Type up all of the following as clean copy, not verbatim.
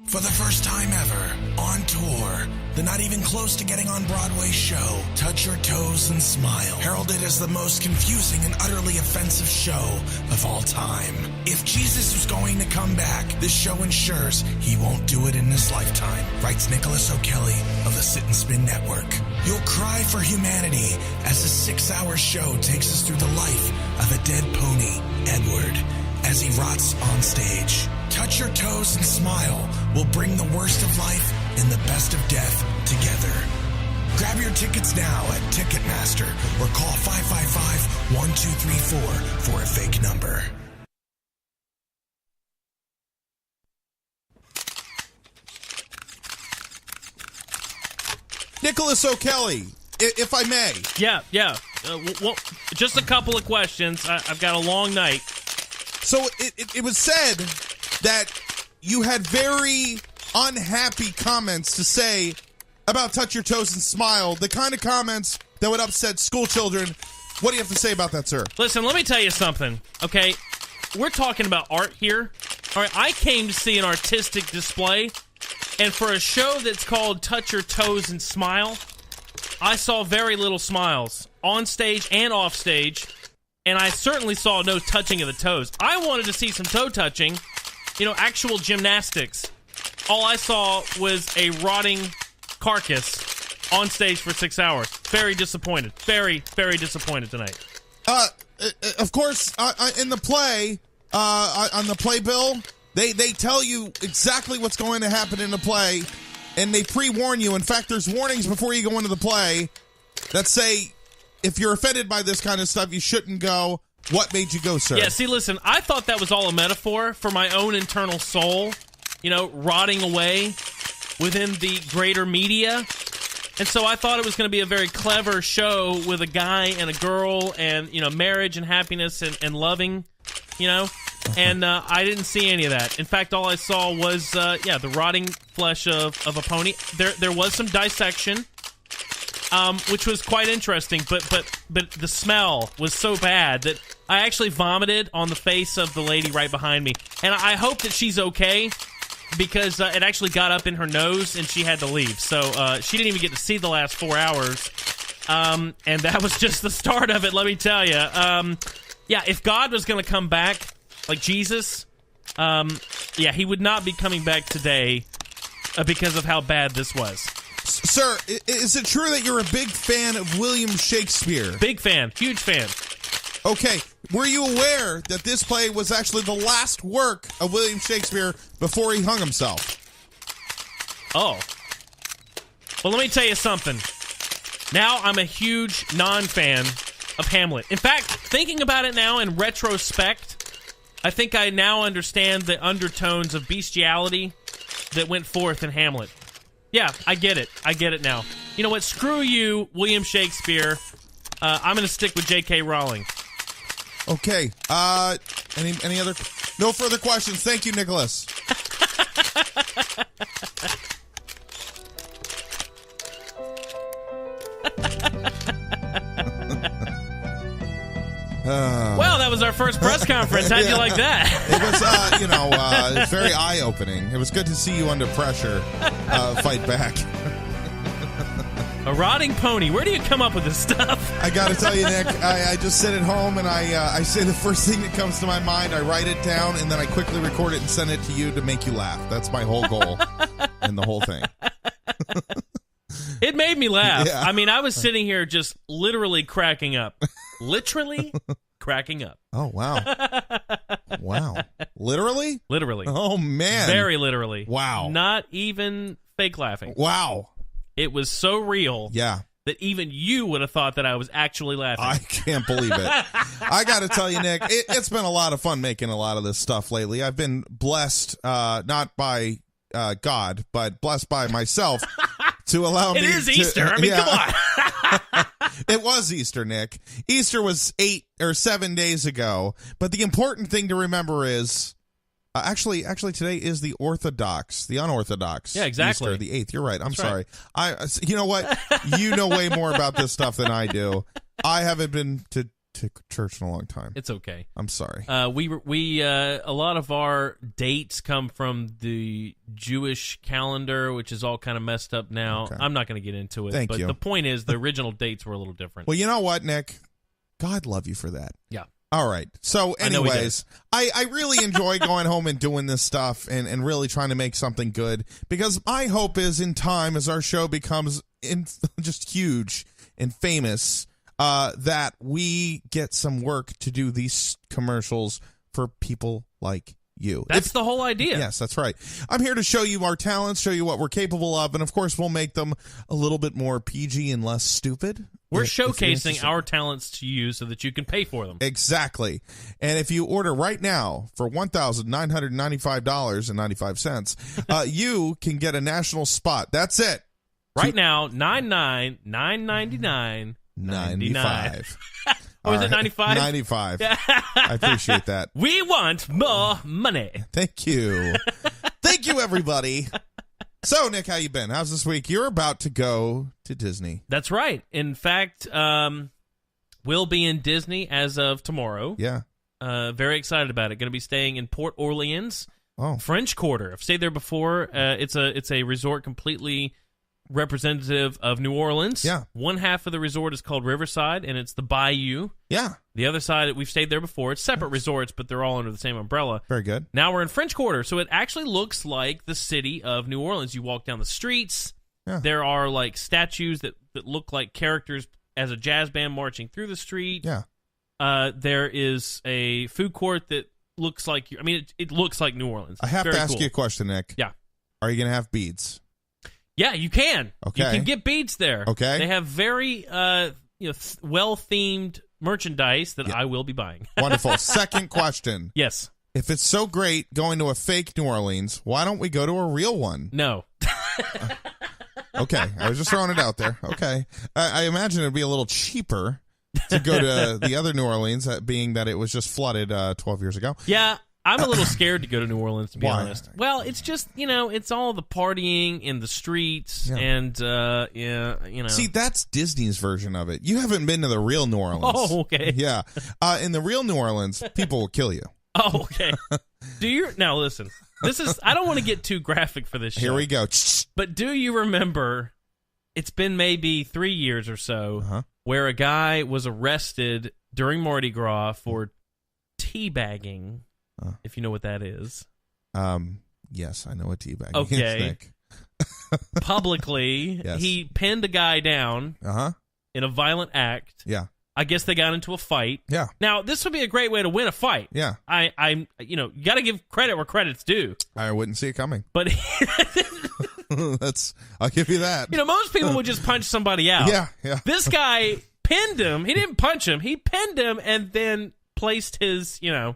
For the first time ever, on tour, the not even close to getting on Broadway show, Touch Your Toes and Smile, heralded as the most confusing and utterly offensive show of all time. If Jesus was going to come back, this show ensures he won't do it in his lifetime, writes Nicholas O'Kelly of the Sit and Spin Network. You'll cry for humanity as a 6-hour show takes us through the life of a dead pony, Edward, as he rots on stage. Touch Your Toes and Smile will bring the worst of life and the best of death together. Grab your tickets now at Ticketmaster or call 555-1234 for a fake number. Nicholas O'Kelly, if I may. Yeah. Well, just a couple of questions. I've got a long night. So it was said that you had very unhappy comments to say about Touch Your Toes and Smile, the kind of comments that would upset school children. What do you have to say about that, sir? Listen, let me tell you something, okay? We're talking about art here. All right, I came to see an artistic display, and for a show that's called Touch Your Toes and Smile, I saw very little smiles on stage and off stage, and I certainly saw no touching of the toes. I wanted to see some toe touching, actual gymnastics. All I saw was a rotting carcass on stage for 6 hours. Very disappointed. Very, very disappointed tonight. Of course, in the play, on the playbill, they tell you exactly what's going to happen in the play, and they pre-warn you. In fact, there's warnings before you go into the play that say, if you're offended by this kind of stuff, you shouldn't go. What made you go, sir? Yeah, see, listen, I thought that was all a metaphor for my own internal soul, rotting away within the greater media. And so I thought it was going to be a very clever show with a guy and a girl and, marriage and happiness and loving, And I didn't see any of that. In fact, all I saw was, the rotting flesh of a pony. There was some dissection, which was quite interesting, but the smell was so bad that I actually vomited on the face of the lady right behind me. And I hope that she's okay, because it actually got up in her nose and she had to leave. So she didn't even get to see the last 4 hours. And that was just the start of it, let me tell you. If God was going to come back, like Jesus, he would not be coming back today because of how bad this was. Sir, is it true that you're a big fan of William Shakespeare? Big fan. Huge fan. Okay. Were you aware that this play was actually the last work of William Shakespeare before he hung himself? Oh. Well, let me tell you something. Now I'm a huge non-fan of Hamlet. In fact, thinking about it now in retrospect, I think I now understand the undertones of bestiality that went forth in Hamlet. Yeah, I get it. I get it now. You know what? Screw you, William Shakespeare. I'm going to stick with J.K. Rowling. Okay. Any other? No further questions. Thank you, Nicholas. Well, that was our first press conference. How'd you like that? It was, very eye-opening. It was good to see you under pressure fight back. A rotting pony. Where do you come up with this stuff? I got to tell you, Nick, I just sit at home and I say the first thing that comes to my mind. I write it down and then I quickly record it and send it to you to make you laugh. That's my whole goal in the whole thing. It made me laugh. Yeah. I mean, I was sitting here just literally cracking up. Literally cracking up. Oh, wow. Wow. Literally? Literally. Oh, man. Very literally. Wow. Not even fake laughing. Wow. It was so real. Yeah. That even you would have thought that I was actually laughing. I can't believe it. I got to tell you, Nick, it's been a lot of fun making a lot of this stuff lately. I've been blessed, not by God, but blessed by myself to allow me. It is Easter. I mean, come on. It was Easter, Nick. Easter was 8 or 7 days ago. But the important thing to remember is, actually, today is the unorthodox. Yeah, exactly. Easter, the 8th. You're right. I'm That's sorry. right. You know what? You know way more about this stuff than I do. I haven't been to to church in a long time. It's okay. I'm sorry. We a lot of our dates come from the Jewish calendar, which is all kind of messed up now. Okay. I'm not going to get into it. Thank but you. the point is, the original dates were a little different. Well, you know what, Nick? God love you for that. Yeah. All right. So, anyways, I really enjoy going home and doing this stuff and really trying to make something good, because my hope is in time, as our show becomes just huge and famous, that we get some work to do these commercials for people like you. That's the whole idea. Yes, that's right. I'm here to show you our talents, show you what we're capable of, and of course we'll make them a little bit more PG and less stupid. We're showcasing our talents to you so that you can pay for them. Exactly. And if you order right now for $1,995.95, you can get a national spot. That's it. Right now, $99.99. 95. Or is it 95? 95. I appreciate that. We want more money. Thank you. Thank you, everybody. So, Nick, how you been? How's this week? You're about to go to Disney. That's right. In fact, we'll be in Disney as of tomorrow. Yeah. Very excited about it. Going to be staying in Port Orleans, French Quarter. I've stayed there before. It's a resort completely representative of New Orleans. Yeah. One half of the resort is called Riverside, and it's the Bayou. Yeah. The other side, we've stayed there before. It's separate resorts, but they're all under the same umbrella. Very good. Now we're in French Quarter, so it actually looks like the city of New Orleans. You walk down the streets. Yeah. There are like statues that look like characters as a jazz band marching through the street. Yeah. There is a food court that looks like, it looks like New Orleans. I have Very to ask cool. you a question, Nick. Yeah. Are you going to have beads? Yeah, you can. Okay. You can get beads there. Okay. They have very well-themed merchandise that I will be buying. Wonderful. Second question. Yes. If it's so great going to a fake New Orleans, why don't we go to a real one? No. Okay. I was just throwing it out there. Okay. I imagine it'd be a little cheaper to go to the other New Orleans, being that it was just flooded 12 years ago. Yeah. I'm a little scared to go to New Orleans, to be Why? honest. Well, it's just, it's all the partying in the streets, and, See, that's Disney's version of it. You haven't been to the real New Orleans. Oh, okay. Yeah. In the real New Orleans, people will kill you. Oh, okay. Now, listen, I don't want to get too graphic for this show. Here we go. But do you remember, it's been maybe 3 years or so, where a guy was arrested during Mardi Gras for teabagging. If you know what that is. Yes, I know what teabagging okay. is, Nick. Publicly, Yes. he pinned a guy down in a violent act. Yeah. I guess they got into a fight. Yeah. Now, this would be a great way to win a fight. Yeah. You got to give credit where credit's due. I wouldn't see it coming. But I'll give you that. Most people would just punch somebody out. Yeah, yeah. This guy pinned him. He didn't punch him. He pinned him and then placed his, yeah,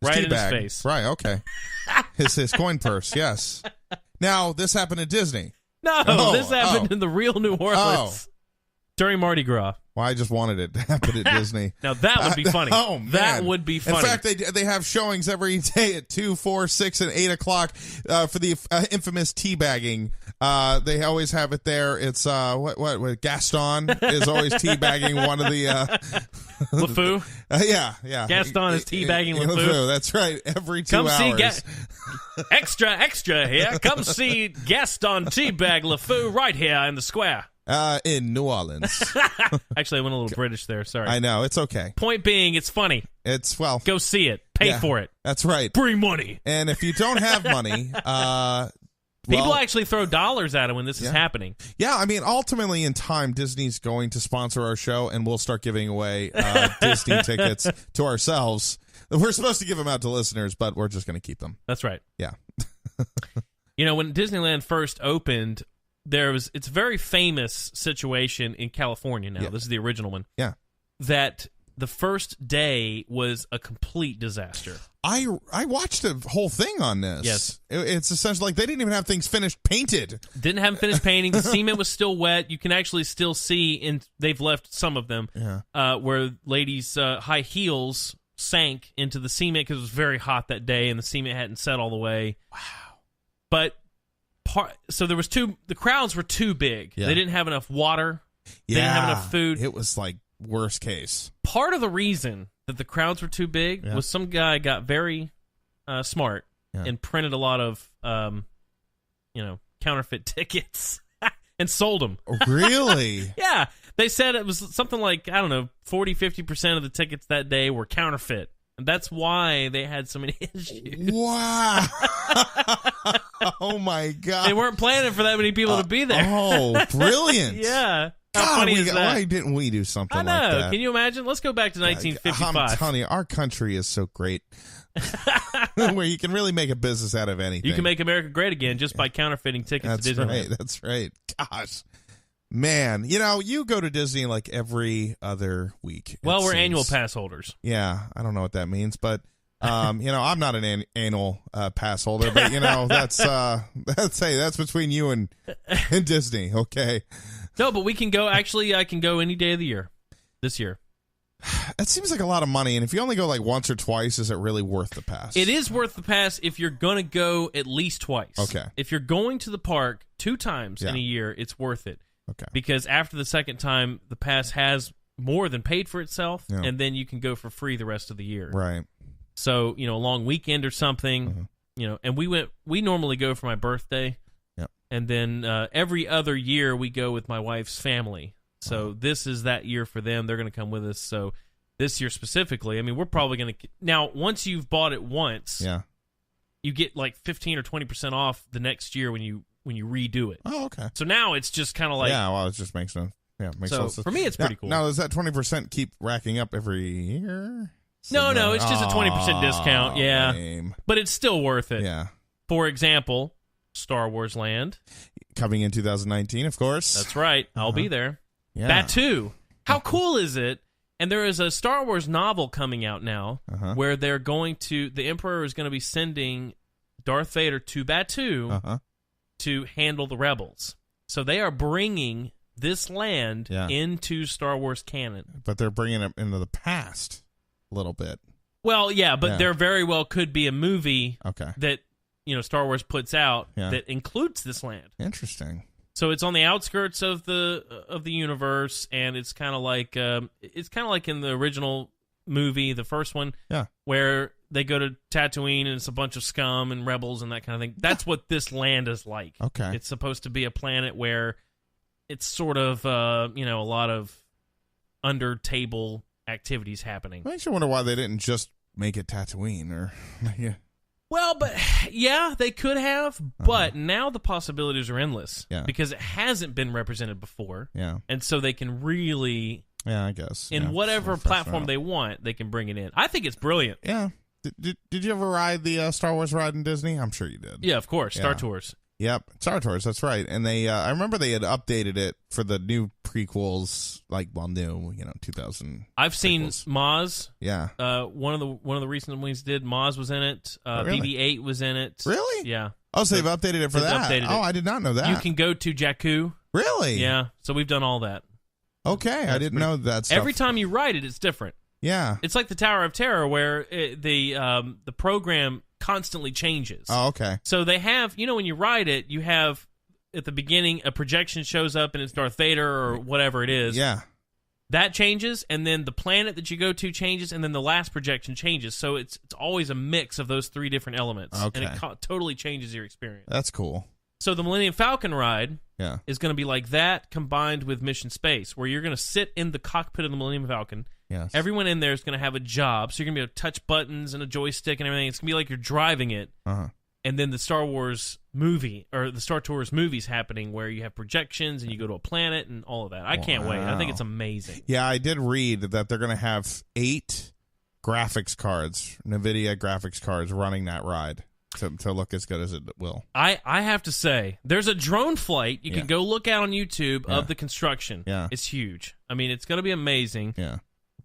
right in his bag. face. Right, okay. his coin purse, yes. Now, this happened at Disney. No, this happened in the real New Orleans during Mardi Gras. Well, I just wanted it to happen at Disney. Now, that would be funny. Oh, man. That would be funny. In fact, they have showings every day at 2, 4, 6, and 8 o'clock for the infamous teabagging. They always have it there. It's, what Gaston is always teabagging one of the... LeFou? Yeah. Gaston is teabagging LeFou. That's right. Every 2 hours. Extra here. Come see Gaston teabag LeFou right here in the square. In New Orleans. Actually, I went a little British there. Sorry. I know. It's okay. Point being, it's funny. It's, go see it. Pay for it. That's right. Bring money. And if you don't have money, people actually throw dollars at it when this is happening. Yeah, ultimately in time, Disney's going to sponsor our show, and we'll start giving away Disney tickets to ourselves. We're supposed to give them out to listeners, but we're just going to keep them. That's right. Yeah. When Disneyland first opened, it's a very famous situation in California now. Yeah. This is the original one. Yeah. That the first day was a complete disaster. I watched the whole thing on this. Yes. It's essentially like they didn't even have things finished painted. Didn't have them finished painting. The cement was still wet. You can actually still see, they've left some of them, where ladies' high heels sank into the cement because it was very hot that day and the cement hadn't set all the way. Wow. But so there was the crowds were too big. Yeah. They didn't have enough water. They didn't have enough food. It was like worst case. Part of the reason that the crowds were too big was some guy got very smart and printed a lot of, counterfeit tickets and sold them. Really? Yeah. They said it was something like, 40, 50% of the tickets that day were counterfeit. And that's why they had so many issues. Wow. Oh, my God. They weren't planning for that many people to be there. Oh, brilliant. Yeah. How God, funny is that? Why didn't we do something I know. like that? Can you imagine? Let's go back to 1955. I'm telling you, our country is so great. Where you can really make a business out of anything. You can make America great again just by counterfeiting tickets to Disneyland. That's right. Gosh. Man, you go to Disney like every other week. Well, we're annual pass holders. Yeah, I don't know what that means, but I'm not an annual pass holder, but that's between you and Disney, okay? No, but we can go. Actually, I can go any day of the year. This year. That seems like a lot of money, and if you only go like once or twice, is it really worth the pass? It is worth the pass if you're going to go at least twice. Okay. If you're going to the park 2 times in a year, it's worth it. Okay. Because after the second time, the pass has more than paid for itself, and then you can go for free the rest of the year. Right. So, a long weekend or something, and we normally go for my birthday. Yep. And then every other year we go with my wife's family. So this is that year for them. They're going to come with us. So this year specifically, we're probably going to... Now, once you've bought it once, you get like 15 or 20% off the next year when you redo it. Oh, okay. So now it's just kind of like... Yeah, well, it just makes sense. Yeah, makes so sense. For me, it's pretty cool. Now, does that 20% keep racking up every year? No, it's just a 20% discount. Yeah. Lame. But it's still worth it. Yeah. For example, Star Wars Land. Coming in 2019, of course. That's right. I'll be there. Yeah. Batu. How cool is it? And there is a Star Wars novel coming out now where they're the Emperor is going to be sending Darth Vader to Batu to handle the rebels. So they are bringing this land into Star Wars canon. But they're bringing it into the past a little bit. Well, yeah, but there very well could be a movie that Star Wars puts out that includes this land. Interesting. So it's on the outskirts of the universe, and it's kind of like in the original movie, the first one, where they go to Tatooine and it's a bunch of scum and rebels and that kind of thing. That's what this land is like. Okay, it's supposed to be a planet where it's sort of a lot of under table activities happening. Makes you wonder why they didn't just make it Tatooine or Well, but yeah, they could have, but now the possibilities are endless because it hasn't been represented before. Yeah. And so they can really, I guess, in whatever platform they want, they can bring it in. I think it's brilliant. Yeah. Did you ever ride the Star Wars ride in Disney? I'm sure you did. Yeah, of course. Star Tours. Yep, Star Tours, that's right. And they, I remember they had updated it for the new prequels, 2000. I've seen Maz. Yeah. One of the recent ones did. Maz was in it. Really? BB-8 was in it. Really? Yeah. Oh, so they've updated it for that? Oh, I did not know that. You can go to Jakku. Really? Yeah. So we've done all that. Okay, I didn't know that stuff. Every time you ride it, it's different. Yeah. It's like the Tower of Terror, where the program constantly changes. Oh, okay. So they have, when you ride it, you have at the beginning a projection shows up and it's Darth Vader or whatever it is. Yeah. That changes, and then the planet that you go to changes, and then the last projection changes. So it's always a mix of those 3 different elements. Okay. And it totally changes your experience. That's cool. So the Millennium Falcon ride Yeah. is going to be like that combined with Mission Space, where you're going to sit in the cockpit of the Millennium Falcon. Yes. Everyone in there is going to have a job, so you're going to be able to touch buttons and a joystick and everything. It's going to be like you're driving it. Uh-huh. And then the Star Wars movie, or the Star Tours movie's happening, where you have projections and you go to a planet and all of that. I can't wait. I think it's amazing. Yeah, I did read that they're going to have 8 graphics cards, NVIDIA graphics cards, running that ride to look as good as it will. I have to say, there's a drone flight. You can go look out on YouTube of the construction. Yeah. It's huge. It's going to be amazing. Yeah.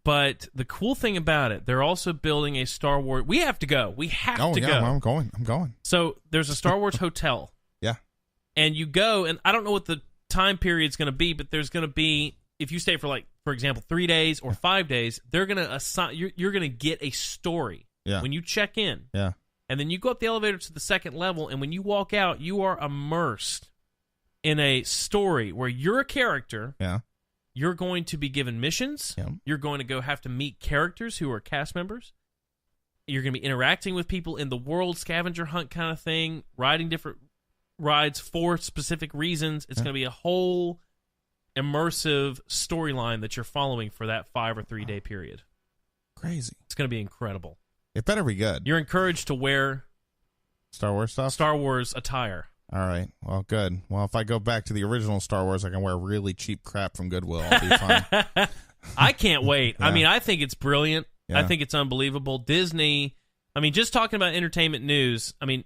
But the cool thing about it, they're also building a Star Wars... We have to go. We have to go. Well, I'm going. So there's a Star Wars hotel. Yeah. And you go, and I don't know what the time period's going to be, but there's going to be... If you stay for, for example, 3 days or 5 days, they're going to assign... You're going to get a story when you check in. Yeah. And then you go up the elevator to the second level, and when you walk out, you are immersed in a story where you're a character... Yeah. you're going to be given missions. Yeah. You're going to go have to meet characters who are cast members. You're going to be interacting with people in the world, scavenger hunt kind of thing, riding different rides for specific reasons. It's going to be a whole immersive storyline that you're following for that 5 or 3 day period. Crazy. It's going to be incredible. It better be good. You're encouraged to wear Star Wars stuff? Star Wars attire. All right. Well, good. Well, if I go back to the original Star Wars, I can wear really cheap crap from Goodwill. I'll be fine. I can't wait. Yeah. I mean, I think it's brilliant. Yeah. I think it's unbelievable. Disney, I mean, just talking about entertainment news, I mean,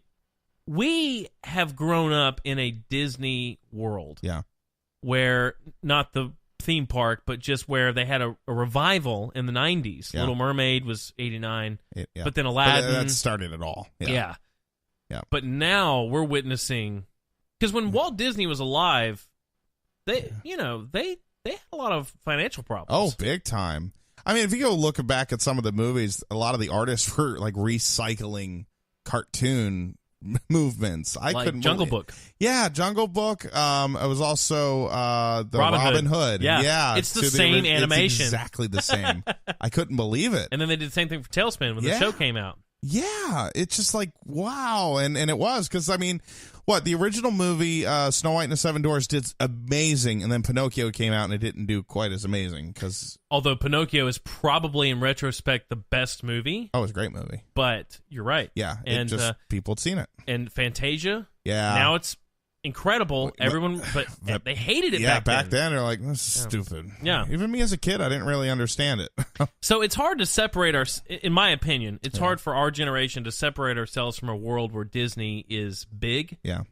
we have grown up in a Disney world. Yeah. Where, not the theme park, but just where they had a revival in the 90s. Yeah. Little Mermaid was 89, Yeah. but then Aladdin. But that started it all. Yeah. Yeah. But now we're witnessing, because when Walt Disney was alive, they had a lot of financial problems. Oh, big time. I mean, if you go look back at some of the movies, a lot of the artists were like recycling cartoon movements. I like couldn't Jungle believe- Book. Yeah, Jungle Book. It was also the Robin Hood. Yeah. It's the to same it's animation. exactly the same. I couldn't believe it. And then they did the same thing for Tailspin when the Yeah. show came out. Yeah, it's just like, wow. And it was, because, I mean, the original movie, Snow White and the Seven Dwarfs, did amazing, and then Pinocchio came out and it didn't do quite as amazing, because... Although Pinocchio is probably, in retrospect, the best movie. Oh, it was a great movie. But you're right. Yeah, and people had seen it. And Fantasia. Yeah. Now it's incredible. Everyone, but they hated it back then. They're like, this is stupid. Yeah. Even me as a kid, I didn't really understand it. So it's hard to separate in my opinion, it's hard for our generation to separate ourselves from a world where Disney is big. Yeah.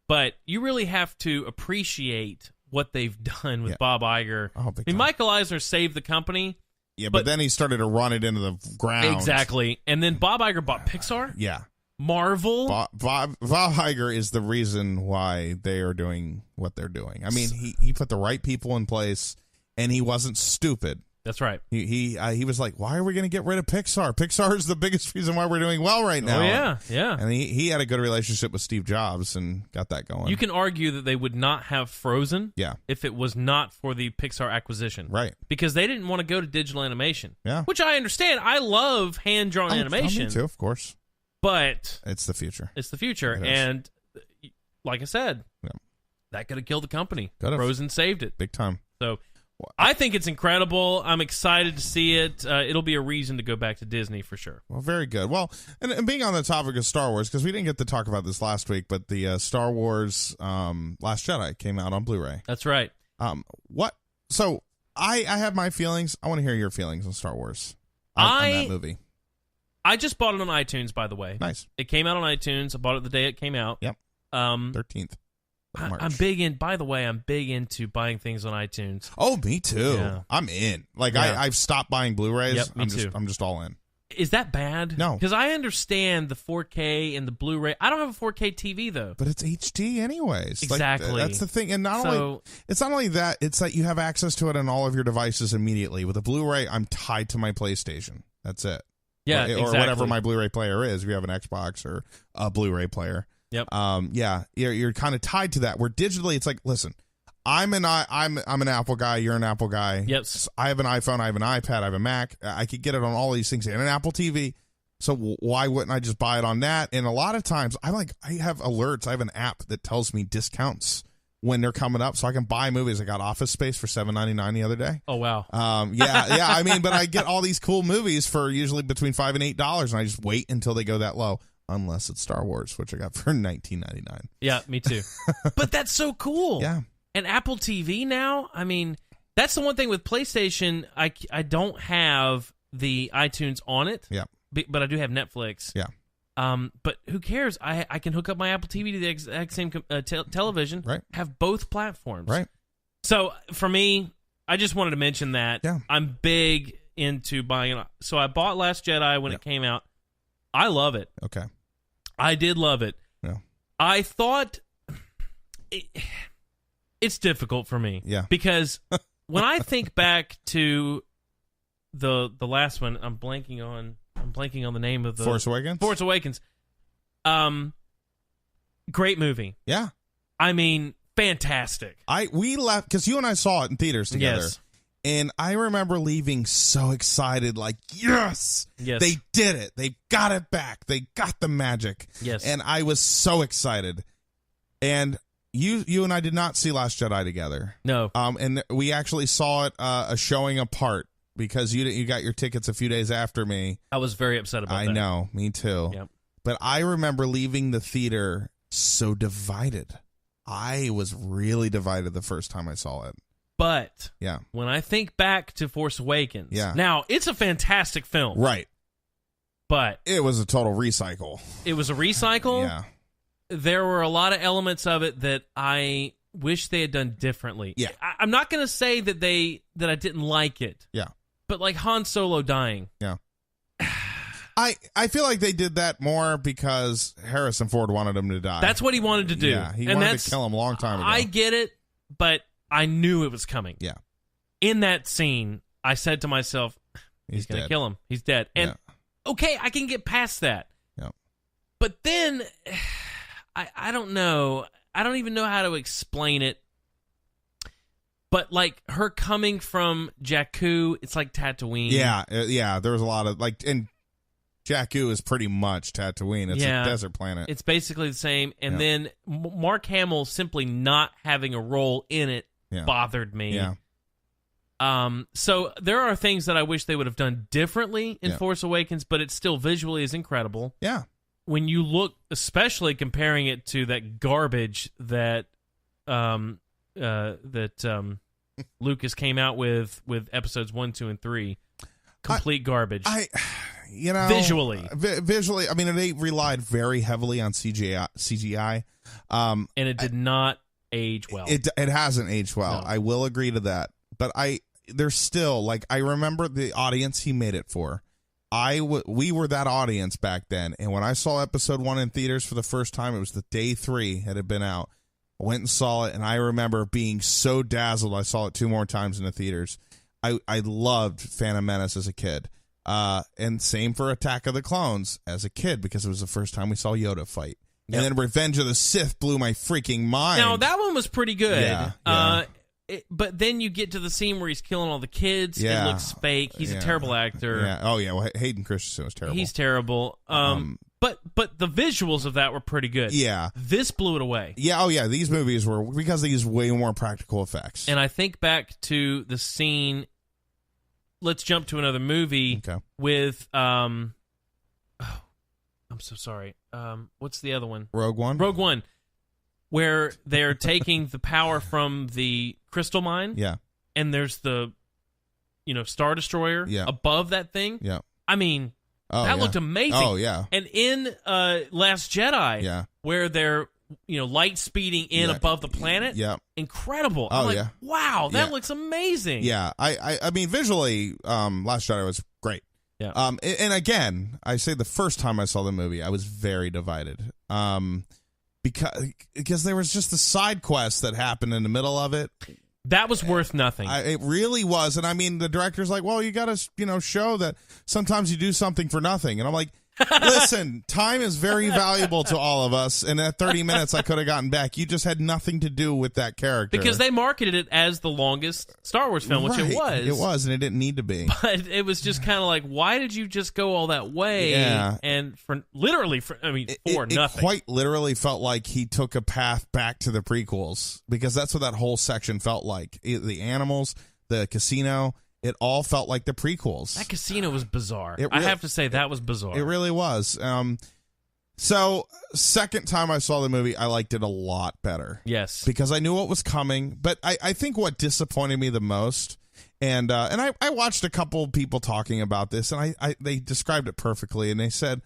But you really have to appreciate what they've done with Bob Iger. Oh, I mean, Michael Eisner saved the company. Yeah, but then he started to run it into the ground. Exactly. And then Bob Iger bought Pixar. Yeah. Marvel. Bob Iger is the reason why they are doing what they're doing. I mean, he put the right people in place, and he wasn't stupid. That's right. He was like, why are we going to get rid of Pixar? Pixar is the biggest reason why we're doing well right now. Oh, yeah. And he had a good relationship with Steve Jobs and got that going. You can argue that they would not have Frozen if it was not for the Pixar acquisition. Right. Because they didn't want to go to digital animation. Yeah. Which I understand. I love hand-drawn animation. Me too, of course. But it's the future. It's the future. And like I said, that could have killed the company. Frozen saved it. Big time. So I think it's incredible. I'm excited to see it. It'll be a reason to go back to Disney for sure. Well, very good. Well, and being on the topic of Star Wars, because we didn't get to talk about this last week, but the Star Wars Last Jedi came out on Blu-ray. That's right. So I have my feelings. I want to hear your feelings on Star Wars on that movie. I just bought it on iTunes, by the way. Nice. It came out on iTunes. I bought it the day it came out. Yep. 13th. I'm big in. By the way, I'm big into buying things on iTunes. Oh, me too. Yeah. I'm in. Like I've stopped buying Blu-rays. Yep, me too. I'm just all in. Is that bad? No, because I understand the 4K and the Blu-ray. I don't have a 4K TV though. But it's HD anyways. Exactly. Like, that's the thing. And it's not only that. It's that you have access to it on all of your devices immediately. With a Blu-ray, I'm tied to my PlayStation. That's it. Yeah, or whatever my Blu-ray player is. If you have an Xbox or a Blu-ray player. Yep. You're kind of tied to that. Where digitally, it's like, listen, I'm an Apple guy. You're an Apple guy. Yep. I have an iPhone. I have an iPad. I have a Mac. I could get it on all these things and an Apple TV. So why wouldn't I just buy it on that? And a lot of times, I have alerts. I have an app that tells me discounts when they're coming up, so I can buy movies. I got Office Space for $7.99 the other day. Oh wow. Yeah. I mean, but I get all these cool movies for usually between $5 and $8, and I just wait until they go that low. Unless it's Star Wars, which I got for $19.99. Yeah, me too. But that's so cool. Yeah. And Apple TV now, I mean, that's the one thing with PlayStation. I don't have the iTunes on it. Yeah. But I do have Netflix. Yeah. But who cares? I can hook up my Apple TV to the exact same television. Right. Have both platforms. Right. So for me, I just wanted to mention that. Yeah. I'm big into buying it. So I bought Last Jedi when it came out. I love it. Okay. I did love it. Yeah. I thought it's difficult for me. Yeah. Because when I think back to the last one, I'm blanking on the name of the Force Awakens. Force Awakens. Great movie. Yeah. I mean, fantastic. We left because you and I saw it in theaters together. Yes. And I remember leaving so excited, like, yes, Yes. they did it. They got it back. They got the magic. Yes. And I was so excited. And you and I did not see Last Jedi together. No. And we actually saw it a showing apart because you got your tickets a few days after me. I was very upset about that. I know, me too. Yep. But I remember leaving the theater so divided. I was really divided the first time I saw it. But Yeah. when I think back to Force Awakens, Yeah. now it's a fantastic film. Right. But It was a total recycle. it was a recycle. Yeah. There were a lot of elements of it that I wish they had done differently. Yeah. I'm not going to say that I didn't like it. Yeah. But like Han Solo dying. Yeah. I feel like they did that more because Harrison Ford wanted him to die. That's what he wanted to do. Yeah, he and wanted to kill him a long time ago. I get it, but I knew it was coming. Yeah. In that scene, I said to myself, he's going to dead. kill him. He's dead. And okay, I can get past that. Yeah. But then, I don't know. I don't even know how to explain it. But like her coming from Jakku, it's like Tatooine. Yeah, yeah. There was a lot of and Jakku is pretty much Tatooine. It's a desert planet. It's basically the same. And then Mark Hamill simply not having a role in it bothered me. Yeah. So there are things that I wish they would have done differently in Force Awakens, but it still visually is incredible. Yeah. When you look, especially comparing it to that garbage that Lucas came out with episodes 1, 2, and 3, complete garbage. Visually, I mean, they relied very heavily on CGI, and it did not age well. It hasn't aged well. No. I will agree to that, but there's still I remember the audience he made it for. We were that audience back then, and when I saw episode 1 in theaters for the first time, it was the day 3 had been out. I went and saw it, and I remember being so dazzled. I saw it 2 more times in the theaters. I loved Phantom Menace as a kid, and same for Attack of the Clones as a kid because it was the first time we saw Yoda fight. Yep. And then Revenge of the Sith blew my freaking mind. Now that one was pretty good. Yeah. But then you get to the scene where he's killing all the kids. Yeah. It looks fake. He's a terrible actor. Yeah. Oh yeah. Well, Hayden Christensen was terrible. He's terrible. But the visuals of that were pretty good. Yeah. This blew it away. Yeah. Oh yeah. These movies were because they used way more practical effects. And I think back to the scene. Let's jump to another movie with I'm so sorry. What's the other one? Rogue One. Rogue One, where they're taking the power from the crystal mine. Yeah. And there's the, Star Destroyer above that thing. Yeah. I mean, that looked amazing. Oh yeah. And in Last Jedi, where they're light speeding in above the planet. Yeah. Incredible. Oh, I'm like, wow, that looks amazing. Yeah. I mean, visually, Last Jedi was great. Yeah. And again, I say the first time I saw the movie, I was very divided. Because there was just the side quest that happened in the middle of it. That was worth nothing. It really was. And I mean, the director's like, well, you got to, show that sometimes you do something for nothing. And I'm like, listen, time is very valuable to all of us. And that 30 minutes I could have gotten back. You just had nothing to do with that character. Because they marketed it as the longest Star Wars film, which it was. It was, and it didn't need to be. But it was just kind of like, why did you just go all that way? Yeah. And for nothing. It quite literally felt like he took a path back to the prequels. Because that's what that whole section felt like. The animals, the casino. It all felt like the prequels. That casino was bizarre. I have to say, that was bizarre. It really was. So, second time I saw the movie, I liked it a lot better. Yes. Because I knew what was coming. But I think what disappointed me the most, and I watched a couple people talking about this, and they described it perfectly. And they said,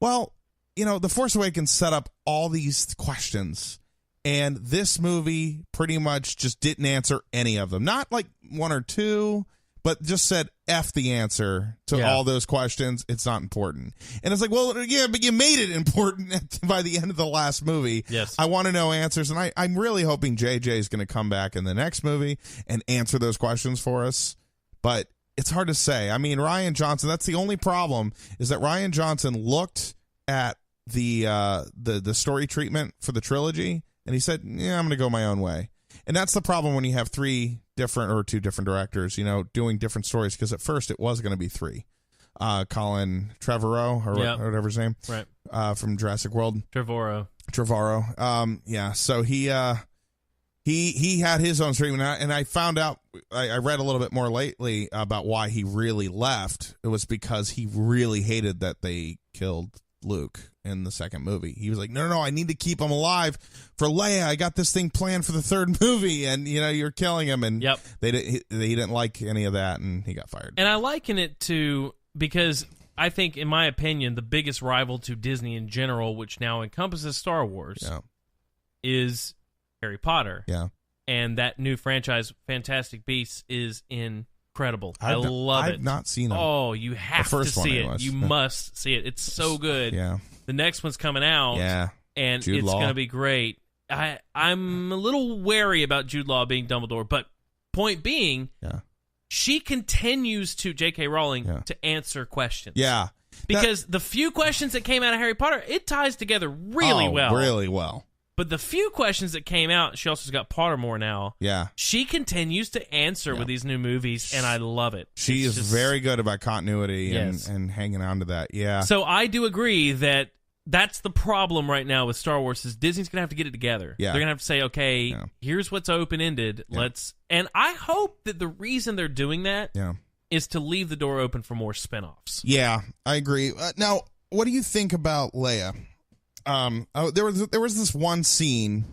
well, The Force Awakens set up all these questions. And this movie pretty much just didn't answer any of them. Not like 1 or 2. But just said F the answer to all those questions. It's not important. And it's like, well, yeah, but you made it important by the end of the last movie. Yes. I want to know answers. And I'm really hoping JJ is going to come back in the next movie and answer those questions for us. But it's hard to say. I mean, Rian Johnson, that's the only problem, is that Rian Johnson looked at the story treatment for the trilogy, and he said, yeah, I'm going to go my own way. And that's the problem when you have 3 different, or 2 different directors, doing different stories, because at first it was going to be 3. Colin Trevorrow, or whatever his name, right? From Jurassic World. Trevorrow. Yeah. So he had his own stream, and I found out, I read a little bit more lately about why he really left. It was because he really hated that they killed Luke in the second movie. He was like, no, I need to keep him alive for Leia. I got this thing planned for the third movie, and you're killing him. And he didn't like any of that, and he got fired. And I liken it to, because I think, in my opinion, the biggest rival to Disney in general, which now encompasses Star Wars, is Harry Potter. Yeah. And that new franchise, Fantastic Beasts, is incredible. I love it. I've not seen it. Oh, you have to see it. You must see it. It's so good. Yeah. The next one's coming out. Yeah. And it's going to be great. I'm a little wary about Jude Law being Dumbledore, but point being, she continues to, J.K. Rowling, to answer questions. Yeah. Because the few questions that came out of Harry Potter, it ties together really well. Really well. But the few questions that came out, she also's got Pottermore now. Yeah. She continues to answer with these new movies, and I love it. She is very good about continuity and hanging on to that. Yeah. So I do agree that that's the problem right now with Star Wars, is Disney's going to have to get it together. Yeah. They're going to have to say, okay, here's what's open-ended. Yeah. And I hope that the reason they're doing that is to leave the door open for more spinoffs. Yeah, I agree. Now, what do you think about Leia? There was this one scene,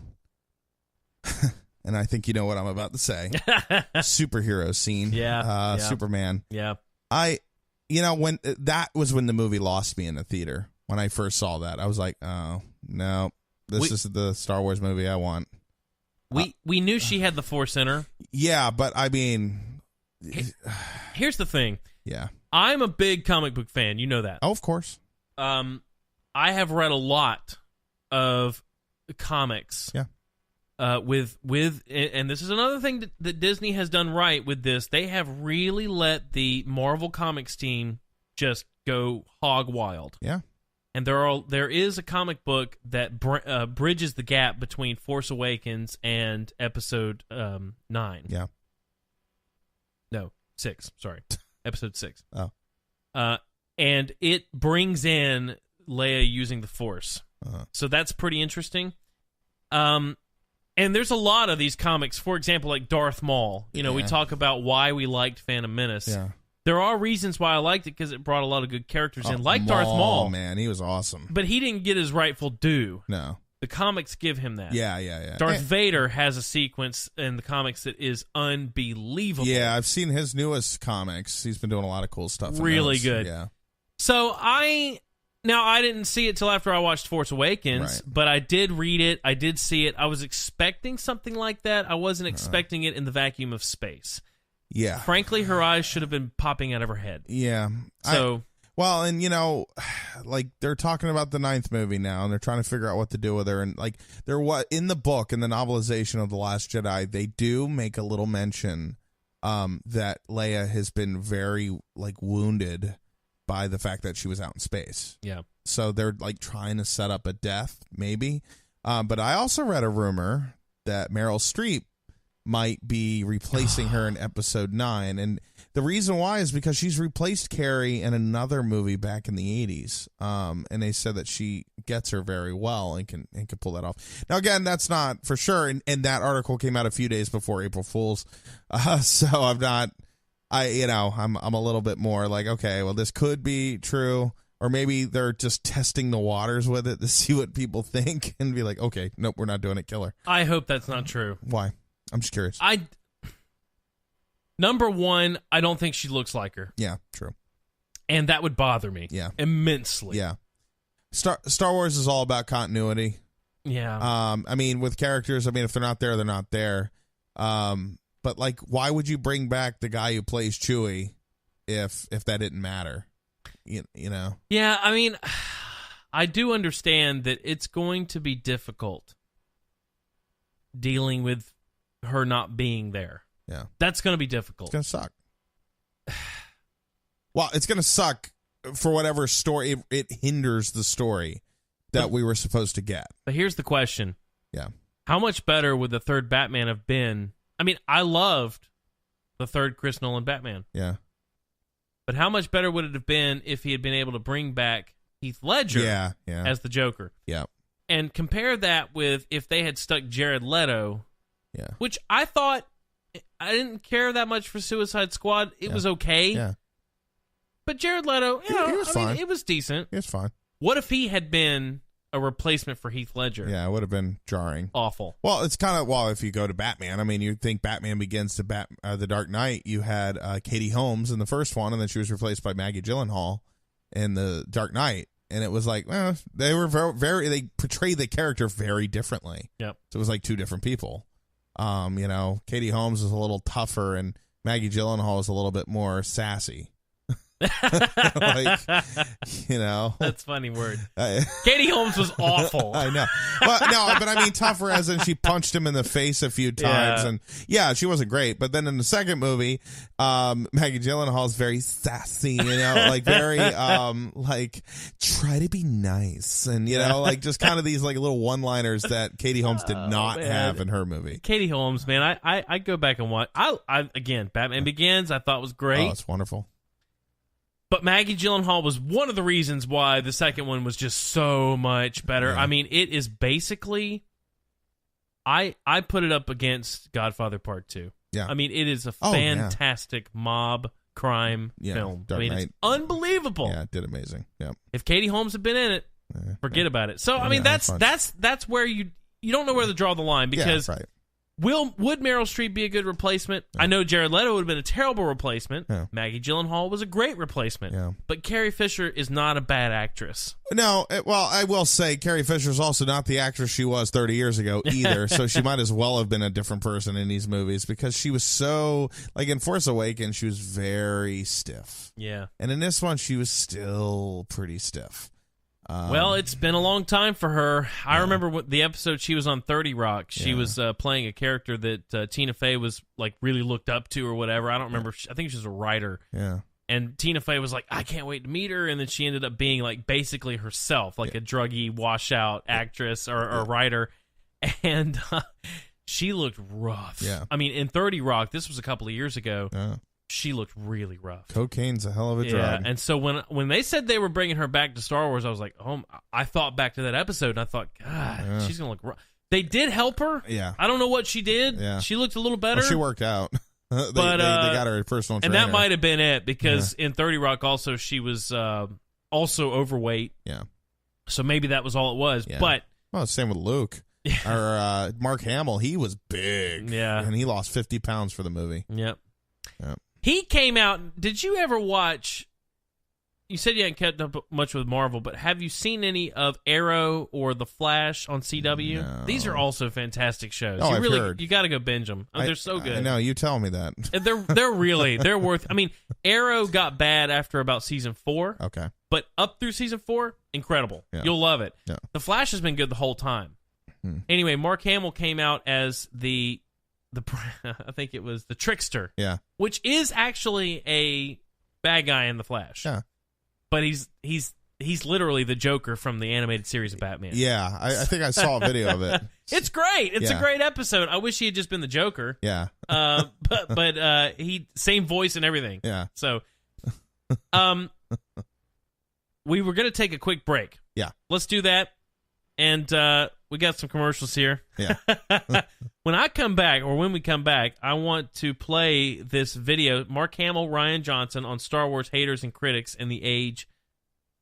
and I think you know what I'm about to say. Superhero scene. Yeah. Superman. Yeah. When that was when the movie lost me in the theater. When I first saw that, I was like, oh no, this is the Star Wars movie I want. We knew she had the Force in her. Yeah, but I mean, here's the thing. Yeah, I'm a big comic book fan. You know that. Oh, of course. I have read a lot of comics. Yeah. And this is another thing that Disney has done right with this. They have really let the Marvel Comics team just go hog wild. Yeah. And there is a comic book that bridges the gap between Force Awakens and Episode 9. Yeah. No, 6. Sorry, Episode 6. Oh. And it brings in Leia using the Force. Uh-huh. So that's pretty interesting. And there's a lot of these comics, for example, like Darth Maul. We talk about why we liked Phantom Menace. Yeah. There are reasons why I liked it, because it brought a lot of good characters in, like Darth Maul. Man, he was awesome. But he didn't get his rightful due. No. The comics give him that. Yeah. Darth Vader has a sequence in the comics that is unbelievable. Yeah, I've seen his newest comics. He's been doing a lot of cool stuff. Really good. Yeah. So I didn't see it till after I watched Force Awakens, but I did read it. I did see it. I was expecting something like that. I wasn't expecting it in the vacuum of space. Yeah. Frankly, her eyes should have been popping out of her head. Yeah. So, like they're talking about the 9th movie now, and they're trying to figure out what to do with her. And like in the book, in the novelization of The Last Jedi, they do make a little mention that Leia has been very wounded by the fact that she was out in space. Yeah. So they're trying to set up a death, maybe. But I also read a rumor that Meryl Streep might be replacing her in Episode 9. And the reason why is because she's replaced Carrie in another movie back in the 80s. And they said that she gets her very well and can pull that off. Now, again, that's not for sure. And that article came out a few days before April Fool's. So I'm not... I'm a little bit more like, okay, well, this could be true, or maybe they're just testing the waters with it to see what people think and be like, okay, nope, we're not doing it, kill her. I hope that's not true. Why? I'm just curious. Number one, I don't think she looks like her. Yeah, true. And that would bother me. Yeah. Immensely. Yeah. Star Wars is all about continuity. Yeah. With characters, if they're not there, they're not there. But why would you bring back the guy who plays Chewie if that didn't matter? You know? Yeah, I do understand that it's going to be difficult dealing with her not being there. Yeah. That's going to be difficult. It's going to suck. Well, it's going to suck for whatever story. It hinders the story that we were supposed to get. But here's the question. Yeah. How much better would the third Batman have been? I loved the third Chris Nolan Batman. Yeah. But how much better would it have been if he had been able to bring back Heath Ledger as the Joker? Yeah. And compare that with if they had stuck Jared Leto, which I thought, I didn't care that much for Suicide Squad. It was okay. Yeah. But Jared Leto, he was fine. It was decent. It was fine. What if he had been a replacement for Heath Ledger? Yeah, it would have been jarring. Awful. Well, it's kind of, if you go to Batman, I mean, you think Batman Begins to The Dark Knight, you had Katie Holmes in the first one, and then she was replaced by Maggie Gyllenhaal in The Dark Knight. And it was like, they were they portrayed the character very differently. Yep. So it was like two different people. Katie Holmes is a little tougher, and Maggie Gyllenhaal is a little bit more sassy. That's funny word. Katie Holmes was awful. I know. Well, no, but I mean tougher as in she punched him in the face a few times, and she wasn't great. But then in the second movie, Maggie Gyllenhaal is very sassy, like very like try to be nice, and like just kind of these like little one-liners that Katie Holmes did not have in her movie. Katie Holmes, man, I go back and watch. I again, Batman Begins, I thought was great. Oh, it's wonderful. But Maggie Gyllenhaal was one of the reasons why the second one was just so much better. Yeah. I mean, it is basically, I put it up against Godfather Part 2. Yeah. I mean, it is a fantastic mob crime film. Dark Knight. It's unbelievable. Yeah, it did amazing. Yeah. If Katie Holmes had been in it, forget about it. So, I mean, that's where you don't know where to draw the line, because would Meryl Streep be a good replacement? Yeah. I know Jared Leto would have been a terrible replacement. Yeah. Maggie Gyllenhaal was a great replacement. Yeah. But Carrie Fisher is not a bad actress. No, I will say Carrie Fisher is also not the actress she was 30 years ago either, so she might as well have been a different person in these movies, because she was so, like in Force Awakens, she was very stiff. Yeah. And in this one, she was still pretty stiff. Well, it's been a long time for her. I remember the episode she was on 30 Rock. She was playing a character that Tina Fey was like really looked up to or whatever. I don't remember. I think she was a writer. Yeah. And Tina Fey was like, I can't wait to meet her. And then she ended up being like basically herself, like a druggy washout actress or writer. And she looked rough. Yeah. I mean, in 30 Rock, this was a couple of years ago. Yeah. She looked really rough. Cocaine's a hell of a drug. Yeah, and so when they said they were bringing her back to Star Wars, I was like, I thought back to that episode, and I thought, God, she's going to look rough. They did help her. Yeah. I don't know what she did. Yeah. She looked a little better. Well, she worked out. they got her personal trainer. And that might have been it, because in 30 Rock also, she was also overweight. Yeah. So maybe that was all it was. Yeah. But same with Luke. Or Mark Hamill, he was big. Yeah. And he lost 50 pounds for the movie. Yep. Yep. He came out. Did you ever watch? You said you hadn't kept up much with Marvel, but have you seen any of Arrow or The Flash on CW? No. These are also fantastic shows. Oh, I've heard. You got to go binge them. They're so good. I know. You tell me that. They're worth. I mean, Arrow got bad after about season 4. Okay. But up through season 4, incredible. Yeah. You'll love it. Yeah. The Flash has been good the whole time. Anyway, Mark Hamill came out as the I think it was the Trickster. Yeah. Which is actually a bad guy in The Flash. Yeah. But he's literally the Joker from the animated series of Batman. Yeah. I think I saw a video of it. It's great. It's a great episode. I wish he had just been the Joker. Yeah. But he same voice and everything. Yeah. So we were going to take a quick break. Yeah. Let's do that. And we got some commercials here. Yeah. When we come back, I want to play this video. Mark Hamill, Rian Johnson on Star Wars haters and critics in the age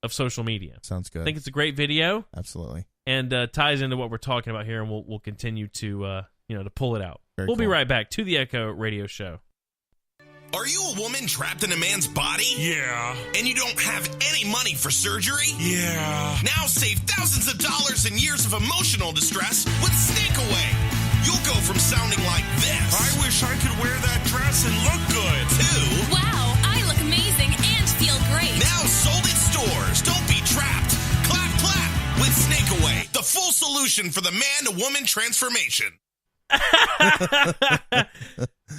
of social media. Sounds good. I think it's a great video. Absolutely. And ties into what we're talking about here, and we'll continue to to pull it out. We'll be right back to the Echo Radio Show. Are you a woman trapped in a man's body? Yeah. And you don't have any money for surgery? Yeah. Now save thousands of dollars and years of emotional distress with Snake Away. You'll go from sounding like this. I wish I could wear that dress and look good. To, wow, I look amazing and feel great. Now sold at stores. Don't be trapped. Clap, clap with Snake Away. The full solution for the man-to-woman transformation.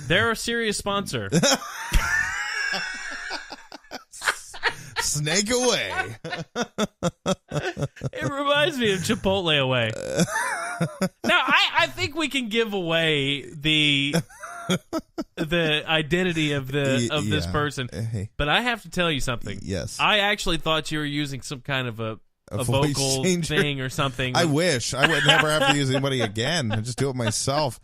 They're a serious sponsor. Snake Away. It reminds me of Chipotle Away. Now, I think we can give away the the identity of this person. Hey. But I have to tell you something. Yes. I actually thought you were using some kind of a voice vocal changer? thing or something. I wish I would never have to use anybody again. I just do it myself.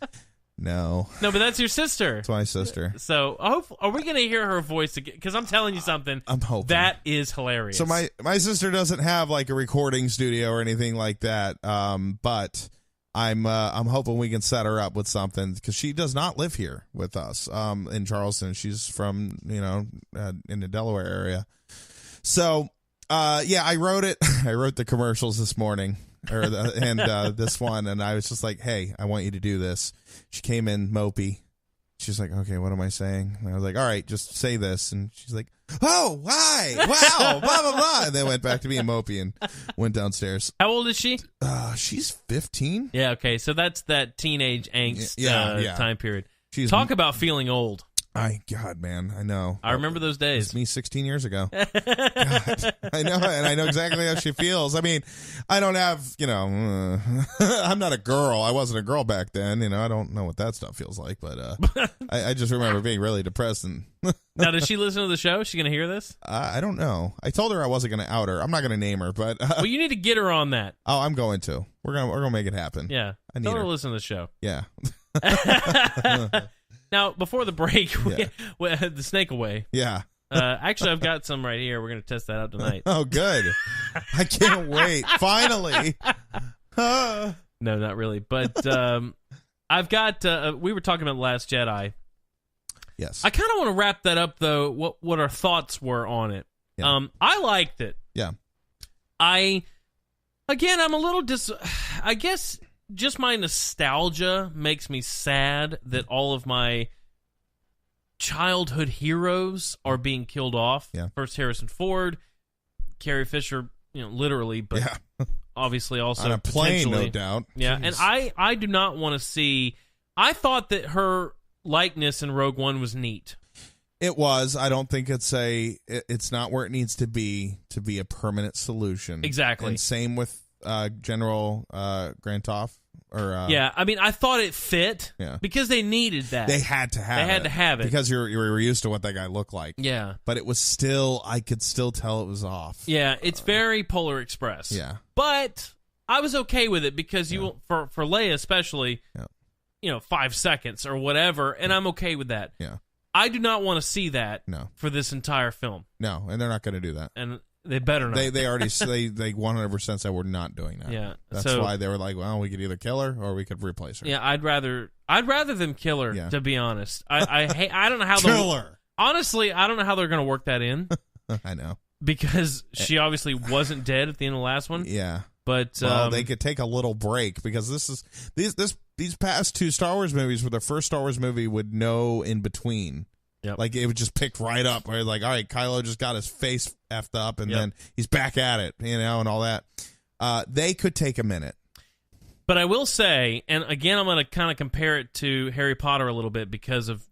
No, but that's your sister. It's my sister. So are we going to hear her voice again? Because I'm telling you something. I'm hoping. That is hilarious. So my sister doesn't have like a recording studio or anything like that. But I'm hoping we can set her up with something because she does not live here with us. In Charleston, she's from in the Delaware area. So I wrote it. I wrote the commercials this morning. This one, and I was just like, hey, I want you to do this. She came in mopey. She's like, okay, what am I saying? And I was like, all right, just say this. And she's like, oh, hi, wow, blah, blah, blah. And then went back to being mopey and went downstairs. How old is she? She's 15. Yeah, okay, so that's that teenage angst time period. Talk about feeling old. God, man, I know. I remember those days. It's me 16 years ago. God, I know, and I know exactly how she feels. I mean, I don't have, I'm not a girl. I wasn't a girl back then. I don't know what that stuff feels like, but I just remember being really depressed. And now, does she listen to the show? Is she going to hear this? I don't know. I told her I wasn't going to out her. I'm not going to name her, but well, you need to get her on that. Oh, I'm going to. We're gonna make it happen. Yeah, I need tell her her to listen to the show. Yeah. Now, before the break, we had the snake away. Yeah. Actually, I've got some right here. We're going to test that out tonight. Oh, good. I can't wait. Finally. No, not really. But I've got, we were talking about The Last Jedi. Yes. I kind of want to wrap that up, though, what our thoughts were on it. Yeah. I liked it. Yeah. I'm a little I guess just my nostalgia makes me sad that all of my childhood heroes are being killed off. Yeah. First Harrison Ford, Carrie Fisher, literally, but obviously also on a plane, potentially. no doubt. Yeah, Jeez. and I do not want to see. I thought that her likeness in Rogue One was neat. It was. I don't think it's not where it needs to be a permanent solution. Exactly. And same with General Grantoff. I thought it fit because they needed that. They had to have it because you were used to what that guy looked like. Yeah, but it was still, I could still tell it was off. Yeah, it's very Polar Express. Yeah, but I was okay with it because for Leia especially, 5 seconds or whatever, and I'm okay with that. Yeah, I do not want to see that. For this entire film. No, and they're not going to do that. And they better not. They already they 100% said we're not doing that. Yeah, that's why they were like, well, we could either kill her or we could replace her. Yeah, I'd rather them kill her. To be honest, I don't know how kill her. Honestly, I don't know how they're going to work that in. I know because she obviously wasn't dead at the end of the last one. Yeah, but they could take a little break because these past two Star Wars movies were the first Star Wars movie with no in between. Yep. Like it would just pick right up. Where like, all right, Kylo just got his face effed up, and then he's back at it, and all that. They could take a minute. But I will say, and again, I'm going to kind of compare it to Harry Potter a little bit because of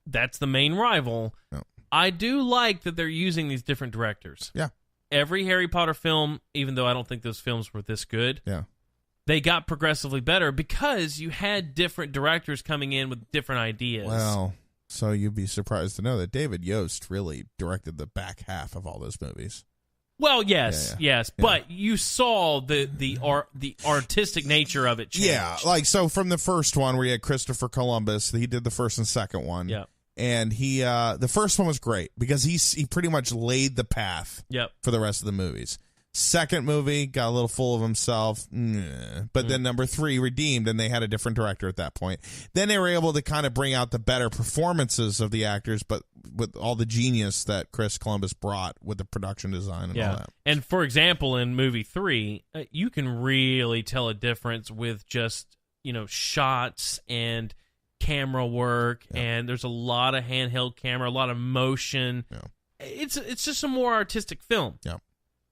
that's the main rival. No. I do like that they're using these different directors. Yeah. Every Harry Potter film, even though I don't think those films were this good, they got progressively better because you had different directors coming in with different ideas. Well. So you'd be surprised to know that David Yost really directed the back half of all those movies. Well, yes, but you saw the artistic nature of it change. Yeah, like so from the first one where you had Christopher Columbus, he did the first and second one. Yeah, and he the first one was great because he pretty much laid the path. For the rest of the movies. Second movie got a little full of himself, but then number 3 redeemed, and they had a different director at that point. Then they were able to kind of bring out the better performances of the actors, but with all the genius that Chris Columbus brought with the production design and all that. And for example, in movie 3, you can really tell a difference with just shots and camera work, and there's a lot of handheld camera, a lot of motion. Yeah. It's just a more artistic film. Yeah.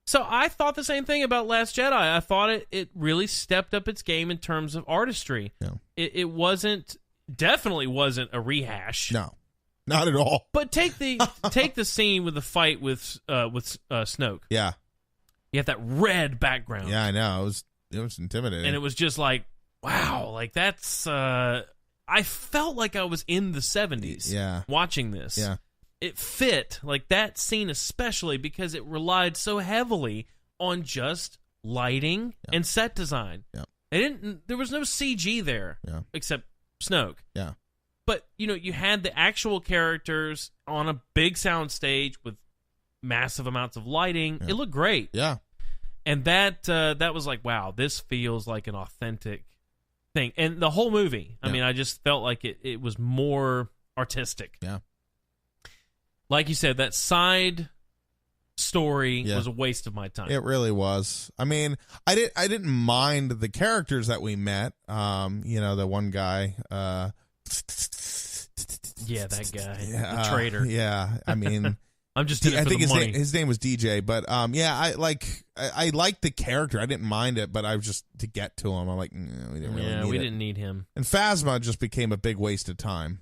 So I thought the same thing about Last Jedi. I thought it really stepped up its game in terms of artistry. Yeah. It definitely wasn't a rehash. No, not at all. But take the scene with the fight with Snoke. Yeah. You have that red background. Yeah, I know. It was intimidating. And it was just like, wow, like that's I I felt like I was in the 70s watching this. Yeah. It fit, like that scene especially, because it relied so heavily on just lighting and set design. Yeah. There was no CG there, except Snoke. Yeah. But, you had the actual characters on a big sound stage with massive amounts of lighting. It looked great. Yeah. And that was like, wow, this feels like an authentic thing. And the whole movie, I mean, I just felt like it was more artistic. Yeah. Like you said, that side story was a waste of my time. It really was. I mean, I didn't mind the characters that we met. The one guy. Yeah, that guy. The traitor. Yeah. I mean, I'm just in it for I think the money. his name was DJ, but I liked the character. I didn't mind it, but I was just to get to him. I'm like, no, we didn't really need it. We didn't need him. And Phasma just became a big waste of time.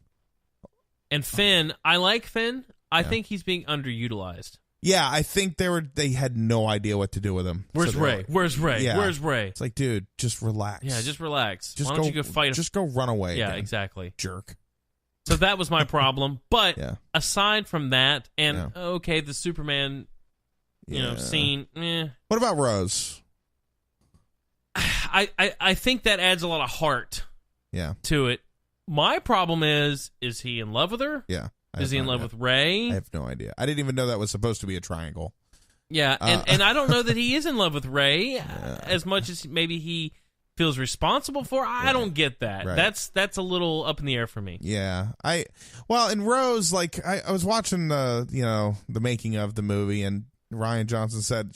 And Finn, I like Finn. I think he's being underutilized. Yeah, I think they had no idea what to do with him. Where's Ray? Where's Ray? Yeah. Where's Ray? It's like, dude, just relax. Yeah, just relax. Why don't you go fight? Just go run away. Yeah, again, exactly. Jerk. So that was my problem. But aside from that, and okay, the Superman, scene. What about Rose? I think that adds a lot of heart. To it. My problem is he in love with her? Yeah. Is he in love with Ray? I have no idea. I didn't even know that was supposed to be a triangle. Yeah, and I don't know that he is in love with Ray as much as maybe he feels responsible for. I don't get that. Right. That's a little up in the air for me. Yeah. In Rose, like I was watching the making of the movie, and Ryan Johnson said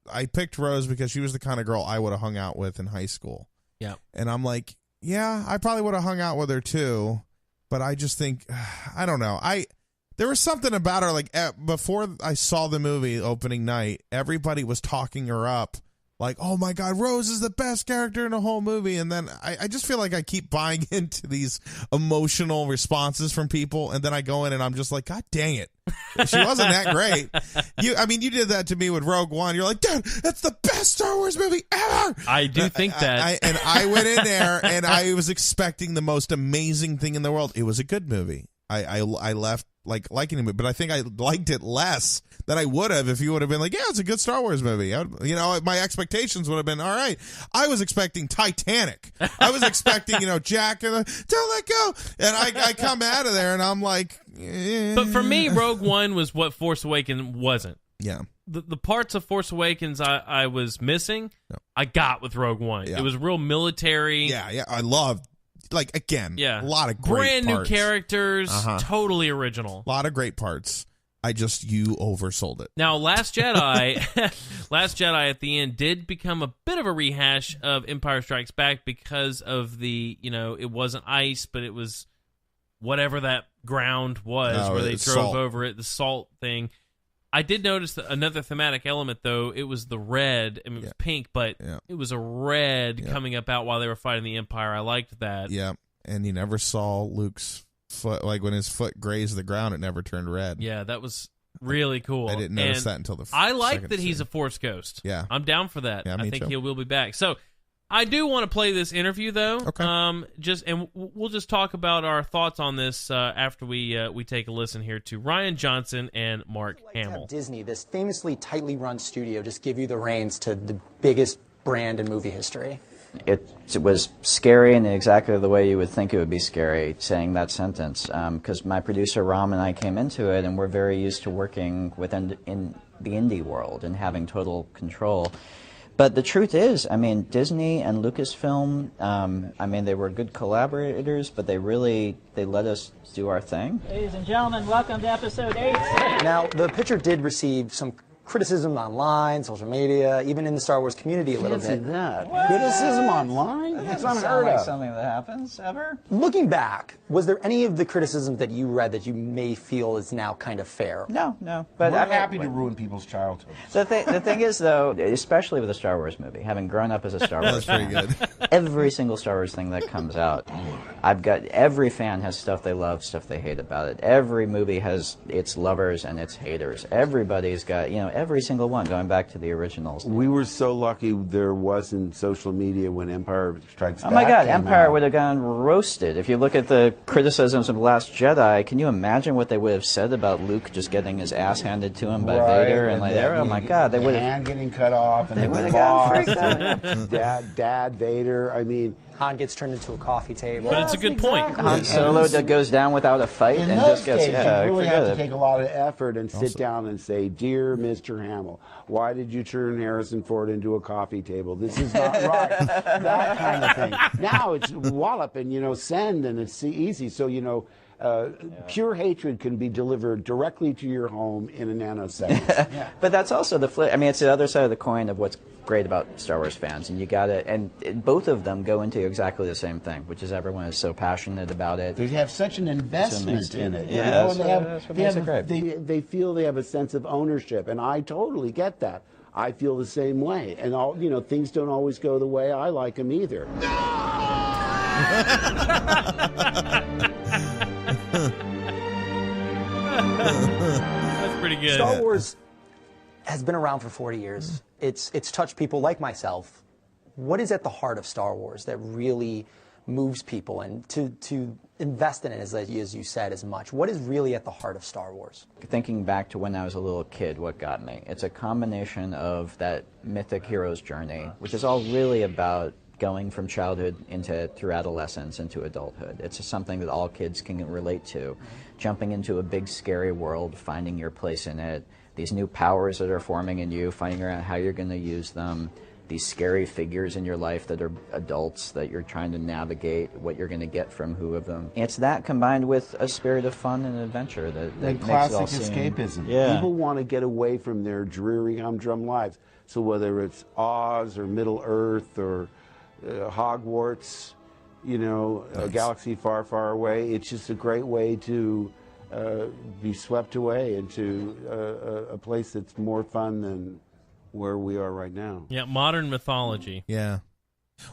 I picked Rose because she was the kind of girl I would have hung out with in high school. Yeah. And I'm like, yeah, I probably would have hung out with her too. But I just think, I don't know. There was something about her, like, before I saw the movie opening night, everybody was talking her up. Like, oh, my God, Rose is the best character in the whole movie. And then I just feel like I keep buying into these emotional responses from people. And then I go in and I'm just like, God dang it. She wasn't that great. You did that to me with Rogue One. You're like, dude, that's the best Star Wars movie ever. I do think that. And I went in there and I was expecting the most amazing thing in the world. It was a good movie. I left liking it, but I think I liked it less than I would have if you would have been like, yeah, it's a good Star Wars movie. My expectations would have been, all right. I was expecting Titanic. I was expecting, Jack and don't let go. And I come out of there and I'm like, But for me, Rogue One was what Force Awakens wasn't. Yeah. The parts of Force Awakens I was missing, I got with Rogue One. Yeah. It was real military. Yeah. I loved. Like, again, a lot of great brand parts. New characters, totally original. A lot of great parts. You oversold it. Now, Last Jedi at the end did become a bit of a rehash of Empire Strikes Back because of the, it wasn't ice, but it was whatever that ground was where they drove over it, the salt thing. I did notice that another thematic element, though. It was the red. I mean, it was pink, but it was a red coming up out while they were fighting the Empire. I liked that. Yeah, and you never saw Luke's foot. Like, when his foot grazed the ground, it never turned red. Yeah, that was really cool. I didn't notice that until the I like that he's a Force ghost. Yeah. I'm down for that. Yeah, I think too. he will be back. So, I do want to play this interview, though. Okay. And we'll just talk about our thoughts on this after we take a listen here to Ryan Johnson and Mark Hamill. Disney, this famously tightly run studio, just give you the reins to the biggest brand in movie history. It was scary in exactly the way you would think it would be scary, saying that sentence, because my producer Ram and I came into it and we're very used to working within in the indie world and having total control. But the truth is, I mean, Disney and Lucasfilm, they were good collaborators, but they let us do our thing. Ladies and gentlemen, welcome to episode 8. Now, the picture did receive some criticism online, social media, even in the Star Wars community a little bit. That. Criticism online? That It's doesn't sound unheard like of. something that happens ever. Looking back, was there any of the criticism that you read that you may feel is now kind of fair? No. But We're I mean, happy to ruin people's childhood. The thing is, though, especially with a Star Wars movie, having grown up as a Star Wars That's fan, pretty good. every single Star Wars thing that comes out, every fan has stuff they love, stuff they hate about it. Every movie has its lovers and its haters. Everybody's got, every single one, going back to the originals. We were so lucky there wasn't social media when Empire Strikes Back. Oh my God, came Empire out. would have gone roasted. If you look at the criticisms of The Last Jedi, can you imagine what they would have said about Luke just getting his ass handed to him by Vader? And like, oh my God, they would have... hand getting cut off, and They the would have gotten boss, freaked out. Dad Vader. I mean, Han gets turned into a coffee table. But it's a good point. Han Solo that goes down without a fight in and those just gets... cases, Yeah, you really forget have to it. take a lot of effort and sit down and say, "Dear Mr. Hamill, why did you turn Harrison Ford into a coffee table? This is not right." That kind of thing. Now it's wallop and send, and it's easy. So pure hatred can be delivered directly to your home in a nanosecond. But that's also the flip. I mean, it's the other side of the coin of what's great about Star Wars fans, and you got it. And both of them go into exactly the same thing, which is everyone is so passionate about it. They have such an investment in it. Yeah, and that's what makes it great. they feel they have a sense of ownership, and I totally get that. I feel the same way, and things don't always go the way I like them either. That's pretty good. Star Wars has been around for 40 years. It's touched people like myself. What is at the heart of Star Wars that really moves people, and to invest in it, as you said, as much? What is really at the heart of Star Wars? Thinking back to when I was a little kid, what got me? It's a combination of that mythic hero's journey, which is all really about going from childhood through adolescence into adulthood. It's something that all kids can relate to. Jumping into a big, scary world, finding your place in it, these new powers that are forming in you, finding out how you're going to use them, these scary figures in your life that are adults that you're trying to navigate what you're going to get from who of them. It's that combined with a spirit of fun and adventure that makes classic it all seem... escapism. Yeah. People want to get away from their dreary, humdrum lives. So whether it's Oz or Middle Earth or Hogwarts, a galaxy far, far away, it's just a great way to be swept away into a place that's more fun than where we are right now. Yeah, modern mythology. Yeah.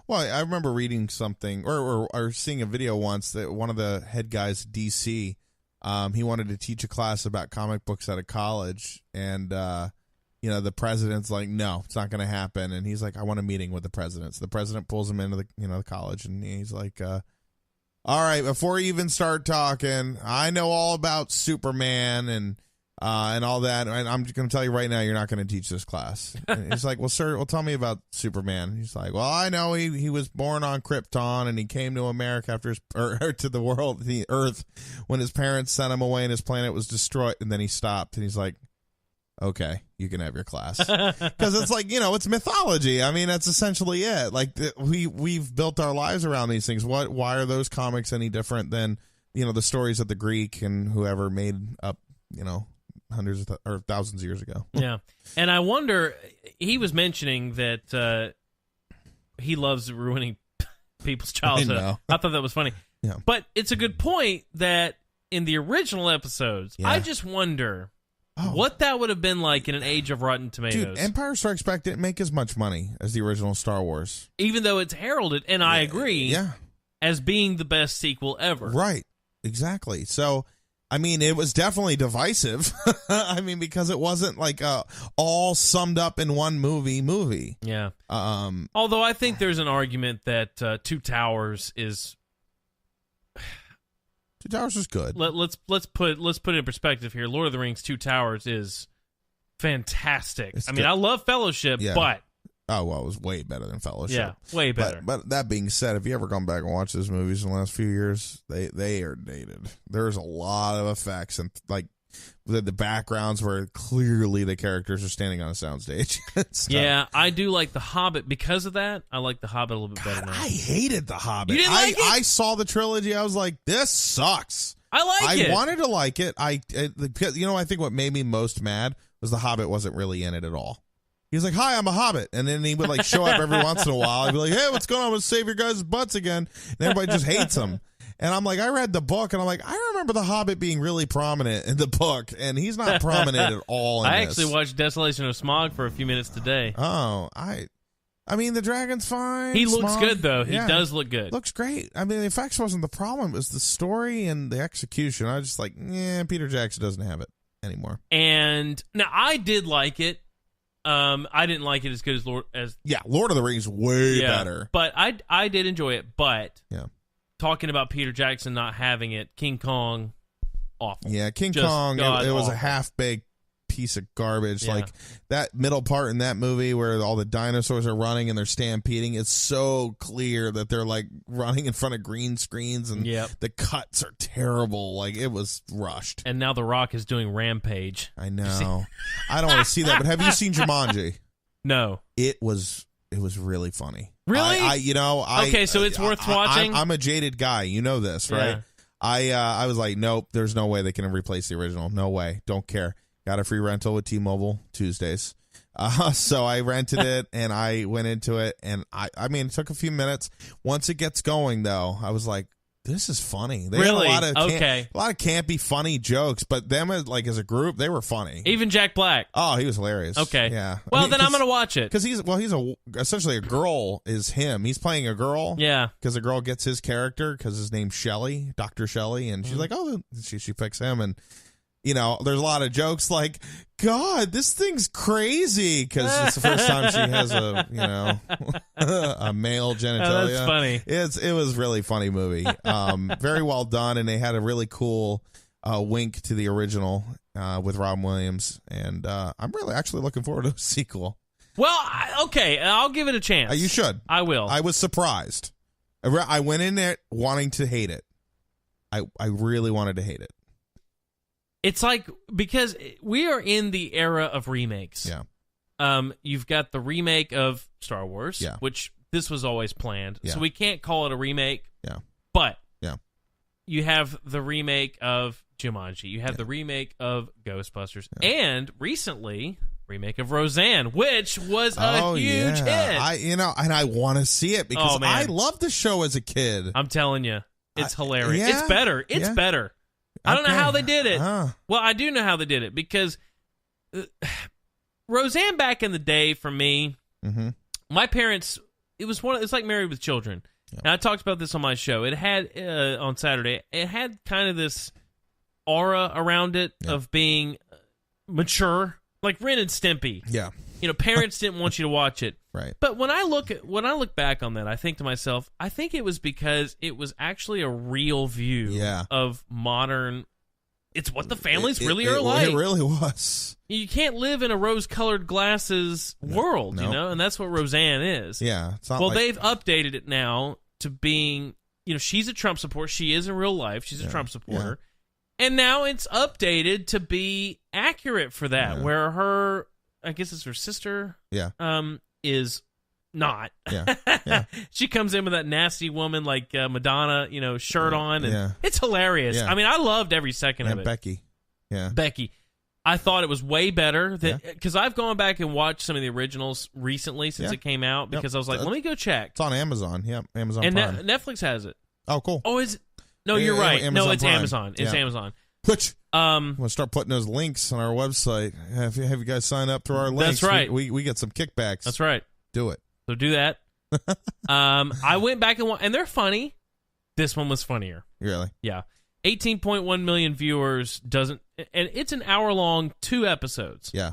Well, I remember reading something or seeing a video once that one of the head guys at DC, he wanted to teach a class about comic books at a college, and the president's like, no, it's not going to happen. And he's like, I want a meeting with the president. So the president pulls him into the college, and he's like, all right, before you even start talking, I know all about Superman and all that, and I'm just going to tell you right now, you're not going to teach this class. And he's like, well, sir, tell me about Superman. He's like, well, I know he was born on Krypton, and he came to America after to the world, the Earth, when his parents sent him away and his planet was destroyed. And then he stopped, and he's like, okay, you can have your class. Because it's like, it's mythology. I mean, that's essentially it. Like, we've built our lives around these things. Why are those comics any different than, the stories that the Greek and whoever made up, hundreds or thousands of years ago? Yeah. And I wonder, he was mentioning that he loves ruining people's childhood. I thought that was funny. Yeah. But it's a good point that in the original episodes, I just wonder... what that would have been like in an age of Rotten Tomatoes. Dude, Empire Strikes Back didn't make as much money as the original Star Wars. Even though it's heralded, and I agree, as being the best sequel ever. Right, exactly. So, I mean, it was definitely divisive. I mean, because it wasn't like all summed up in one movie. Yeah. Although I think there's an argument that Two Towers is... Two Towers is good. Let's put it in perspective here. Lord of the Rings: Two Towers is fantastic. I love Fellowship, but it was way better than Fellowship. Yeah, way better. But that being said, if you ever gone back and watched those movies in the last few years, they are dated. There's a lot of effects and like the backgrounds where clearly the characters are standing on a soundstage. Yeah, I do like The Hobbit because of that. I like The Hobbit a little bit better now. I hated The Hobbit. You didn't like it? I saw the trilogy. I was like, this sucks. I wanted to like it. I think what made me most mad was The Hobbit wasn't really in it at all. He was like, hi, I'm a Hobbit. And then he would like show up every once in a while. I'd be like, hey, what's going on? I'm going to save your guys' butts again. And everybody just hates him. And I'm like, I read the book, and I'm like, I remember the Hobbit being really prominent in the book, and he's not prominent at all in I this. actually watched Desolation of Smaug for a few minutes today. Oh, I mean, the dragon's fine. He looks Smaug, good, though. He yeah, does look good. Looks great. I mean, the effects wasn't the problem. It was the story and the execution. I was just like, Peter Jackson doesn't have it. anymore. And now I did like it. I didn't like it as good as Lord of the Rings way better. But I did enjoy it. But yeah, talking about Peter Jackson not having it, King Kong, awful. Yeah, King Kong, it was a half-baked piece of garbage. Yeah. Like that middle part in that movie where all the dinosaurs are running and they're stampeding, it's so clear that they're like running in front of green screens, and the cuts are terrible. Like, it was rushed. And now The Rock is doing Rampage. I know. I don't want to see that, but have you seen Jumanji? No. It was really funny. Really? Okay, so it's worth watching? I'm a jaded guy. You know this, right? Yeah. I was like, nope, there's no way they can replace the original. No way. Don't care. Got a free rental with T-Mobile Tuesdays. So I rented it, and I went into it, and I mean, it took a few minutes. Once it gets going, though, I was like, this is funny. They really? had a lot of campy, funny jokes, but them as a group, they were funny. Even Jack Black. Oh, he was hilarious. Okay. Yeah. Well, then I'm going to watch it. Because he's essentially a girl is him. He's playing a girl. Yeah. Because the girl gets his character because his name's Shelley, Dr. Shelley, and she's like, oh, she picks him, and there's a lot of jokes like, God, this thing's crazy, because it's the first time she has a male genitalia. Oh, that's funny. It was a really funny movie. Very well done, and they had a really cool wink to the original with Robin Williams, and I'm really actually looking forward to a sequel. Well, okay, I'll give it a chance. You should. I will. I was surprised. I went in there wanting to hate it. I really wanted to hate it. It's like, because we are in the era of remakes. Yeah. You've got the remake of Star Wars, which this was always planned, so we can't call it a remake. Yeah. But you have the remake of Jumanji. You have the remake of Ghostbusters, and recently remake of Roseanne, which was a huge hit. I want to see it because I loved the show as a kid. I'm telling you, it's hilarious. It's better. It's better. I don't know how they did it. Well, I do know how they did it, because Roseanne back in the day, for me, my parents, it's like Married with Children. Yeah. And I talked about this on my show. It had, on Saturday, it had kind of this aura around it of being mature, like Ren and Stimpy. Yeah. Parents didn't want you to watch it. Right. But when I look back on that, I think to myself, I think it was because it was actually a real view of modern. It's what the families really are like. It really was. You can't live in a rose-colored glasses world, and that's what Roseanne is. Yeah. It's not they've updated it now to being, she's a Trump supporter. She is in real life. She's a Trump supporter. Yeah. And now it's updated to be accurate for that, where her, I guess it's her sister. Yeah. Is not. Yeah. She comes in with that nasty woman like Madonna, shirt on, and it's hilarious. Yeah. I mean, I loved every second of it. Becky. Yeah. Becky. I thought it was way better because I've gone back and watched some of the originals recently since it came out, because I was like, let me go check. It's on Amazon. Yep. Amazon and Prime. Netflix has it. Oh, cool. Oh, is it? No, you're right. Amazon No, it's Prime. Amazon. It's Amazon. Which we'll start putting those links on our website. Have you guys sign up to our links? That's right. We get some kickbacks. That's right. Do it. So do that. I went back and they're funny. This one was funnier. Really? Yeah. 18.1 million viewers and it's an hour long, 2 episodes. Yeah.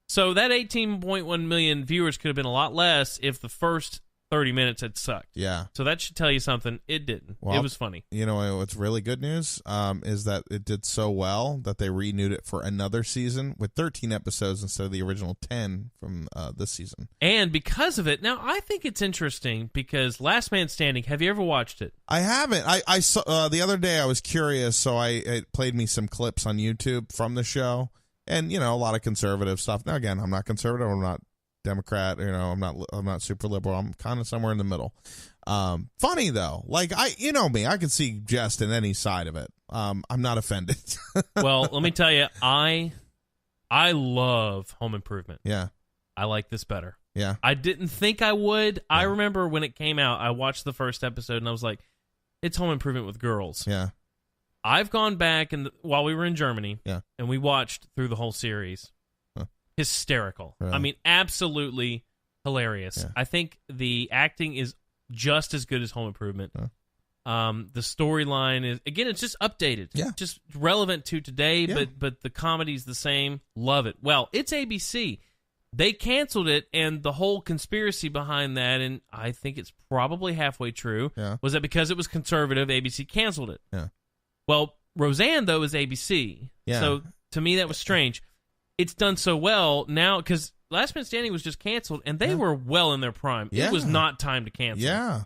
So that 18.1 million viewers could have been a lot less if the first 30 minutes had sucked. Yeah. So that should tell you something. It didn't. Well, it was funny. What's really good news is that it did so well that they renewed it for another season with 13 episodes instead of the original 10 from this season. And because of it, now I think it's interesting because Last Man Standing, have you ever watched it? I haven't. I saw the other day I was curious, so it played me some clips on YouTube from the show, and a lot of conservative stuff. Now again, I'm not conservative. I'm not Democrat, I'm not super liberal. I'm kind of somewhere in the middle. Funny though, like me, I can see jest in any side of it. I'm not offended. Well, let me tell you, I love Home Improvement. Yeah, I like this better. Yeah, I didn't think I would. Yeah. I remember when it came out, I watched the first episode and I was like, it's Home Improvement with girls. Yeah, I've gone back while we were in Germany. Yeah, and we watched through the whole series. Hysterical. Really? I mean, absolutely hilarious. Yeah. I think the acting is just as good as Home Improvement. The storyline is, again, it's just updated. Yeah. Just relevant to today, Yeah. but the comedy's the same. Love it. Well, it's ABC. They canceled it, and the whole conspiracy behind that, and I think it's probably halfway true, was that because it was conservative, ABC canceled it. Yeah. Well, Roseanne, though, is ABC. Yeah. So, to me, that was strange. It's done so well now, because Last Man Standing was just canceled, and they were well in their prime. Yeah. It was not time to cancel. Yeah.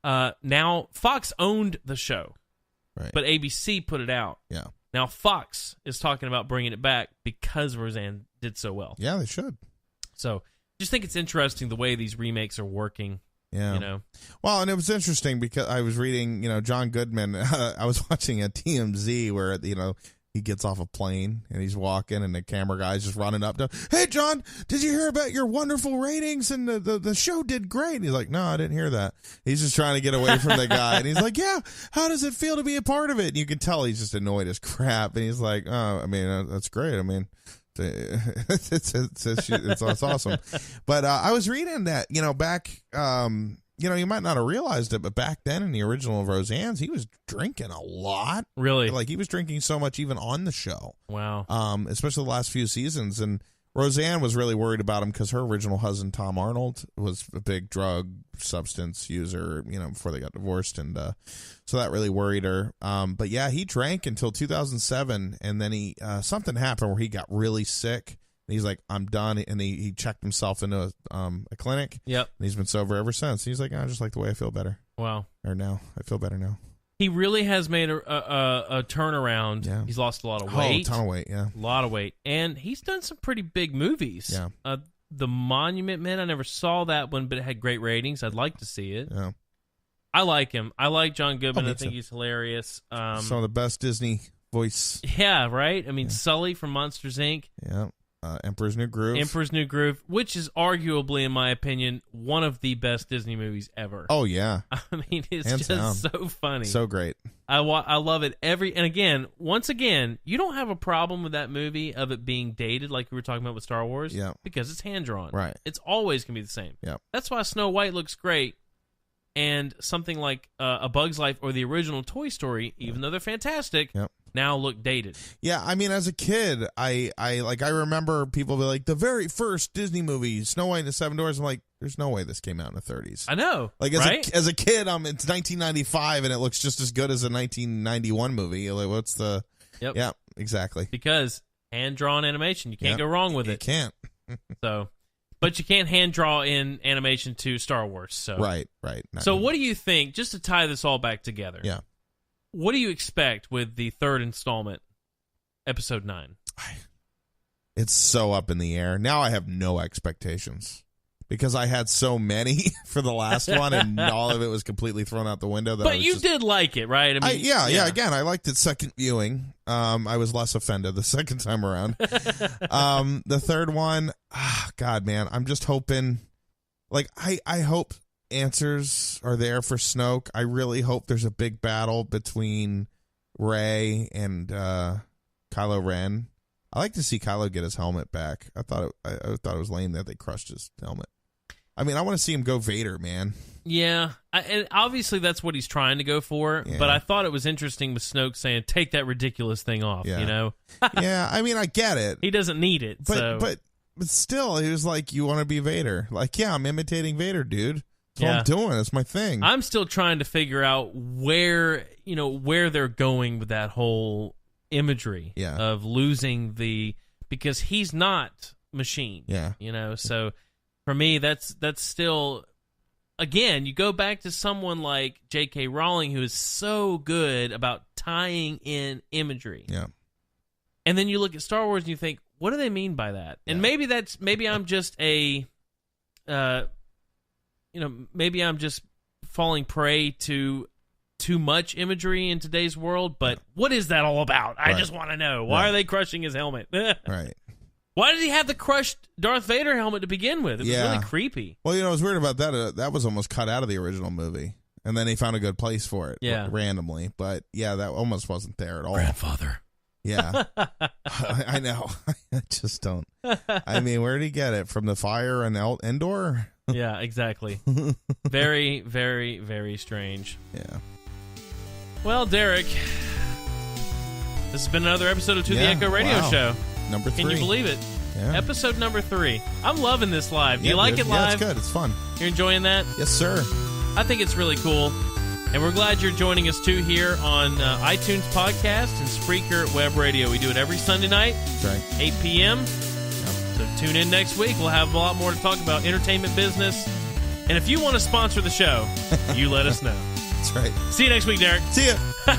Now, Fox owned the show, Right. but ABC put it out. Yeah. Now, Fox is talking about bringing it back because Roseanne did so well. Yeah, they should. So, just think it's interesting the way these remakes are working. Yeah. You know? Well, and it was interesting because I was reading, John Goodman. I was watching a TMZ where, he gets off a plane and he's walking and the camera guy's just running up to, "Hey, John, did you hear about your wonderful ratings? And the show did great." And he's like, "No, I didn't hear that." He's just trying to get away from the guy. And he's like, "Yeah, how does it feel to be a part of it?" And you can tell he's just annoyed as crap. And he's like, "Oh, I mean, that's great. I mean, it's awesome." But I was reading that, back, you might not have realized it, but back then in the original Roseanne's, he was drinking a lot. Really? Like, he was drinking so much even on the show. Wow. Especially the last few seasons. And Roseanne was really worried about him because her original husband, Tom Arnold, was a big drug substance user, before they got divorced. And so that really worried her. But yeah, he drank until 2007. And then something happened where he got really sick. And he's like, "I'm done." And he checked himself into a clinic. Yep. And he's been sober ever since. He's like, "I just like the way I feel better." Wow. Or now. I feel better now. He really has made a turnaround. Yeah. He's lost a lot of weight. Oh, a ton of weight, yeah. A lot of weight. And he's done some pretty big movies. Yeah. The Monument Men, I never saw that one, but it had great ratings. I'd like to see it. Yeah. I like him. I like John Goodman. Oh, I think he's hilarious. Some of the best Disney voice. Yeah, right? I mean, Sully from Monsters, Inc. Yeah. Emperor's New Groove. Emperor's New Groove, which is arguably, in my opinion, one of the best Disney movies ever. Oh, yeah. I mean, it's Hands just down. so funny. So great. I love it. And again, once again, you don't have a problem with that movie of it being dated like we were talking about with Star Wars. Yeah. Because it's hand-drawn. Right. It's always going to be the same. Yeah. That's why Snow White looks great. And something like A Bug's Life or the original Toy Story, even though they're fantastic, now look dated. Yeah, I mean, as a kid, I remember people be like, the very first Disney movie, Snow White and the Seven Dwarfs. I'm like, there's no way this came out in the 30s. I know, like right? As a kid, it's 1995 and it looks just as good as a 1991 movie. You're like, what's the? Yep. Yeah, exactly. Because hand drawn animation, you can't go wrong with it. You can't. So, but you can't hand draw in animation to Star Wars. So right. So what do you think? Just to tie this all back together. Yeah. What do you expect with the third installment, Episode 9? It's so up in the air. Now I have no expectations because I had so many for the last one and all of it was completely thrown out the window. But you did like it, right? I mean, yeah. Again, I liked it second viewing. I was less offended the second time around. The third one, God, man, I'm just hoping. Like, I hope answers are there for Snoke. I really hope there's a big battle between Rey and Kylo Ren. I like to see Kylo get his helmet back. I thought it was lame that they crushed his helmet. I mean, I want to see him go Vader, man. Yeah, and obviously that's what he's trying to go for. Yeah. But I thought it was interesting with Snoke saying, "Take that ridiculous thing off." Yeah. You know? Yeah, I mean, I get it. He doesn't need it. But still, he was like, "You want to be Vader?" Like, yeah, I'm imitating Vader, dude. That's what I'm doing. It's my thing. I'm still trying to figure out where they're going with that whole imagery of losing because he's not machine. Yeah. So for me, that's still, again, you go back to someone like J.K. Rowling, who is so good about tying in imagery. Yeah. And then you look at Star Wars and you think, what do they mean by that? And maybe I'm just maybe I'm just falling prey to too much imagery in today's world, but what is that all about? I just want to know. Why are they crushing his helmet? Right. Why did he have the crushed Darth Vader helmet to begin with? It was really creepy. Well, what's weird about that, that was almost cut out of the original movie. And then he found a good place for it randomly. But, yeah, that almost wasn't there at all. Grandfather. Yeah. I know. I just don't. I mean, where did he get it? From the fire in Endor? Yeah, exactly. Very, very, very strange. Yeah. Well, Derek, this has been another episode of To the Echo Radio Show. Number 3. Can you believe it? Yeah. Episode number 3. I'm loving this live. Do you like it live? Yeah, it's good. It's fun. You're enjoying that? Yes, sir. I think it's really cool. And we're glad you're joining us, too, here on iTunes Podcast and Spreaker Web Radio. We do it every Sunday night, That's right. 8 p.m. So tune in next week. We'll have a lot more to talk about entertainment business. And if you want to sponsor the show, you let us know. That's right. See you next week, Derek. See ya.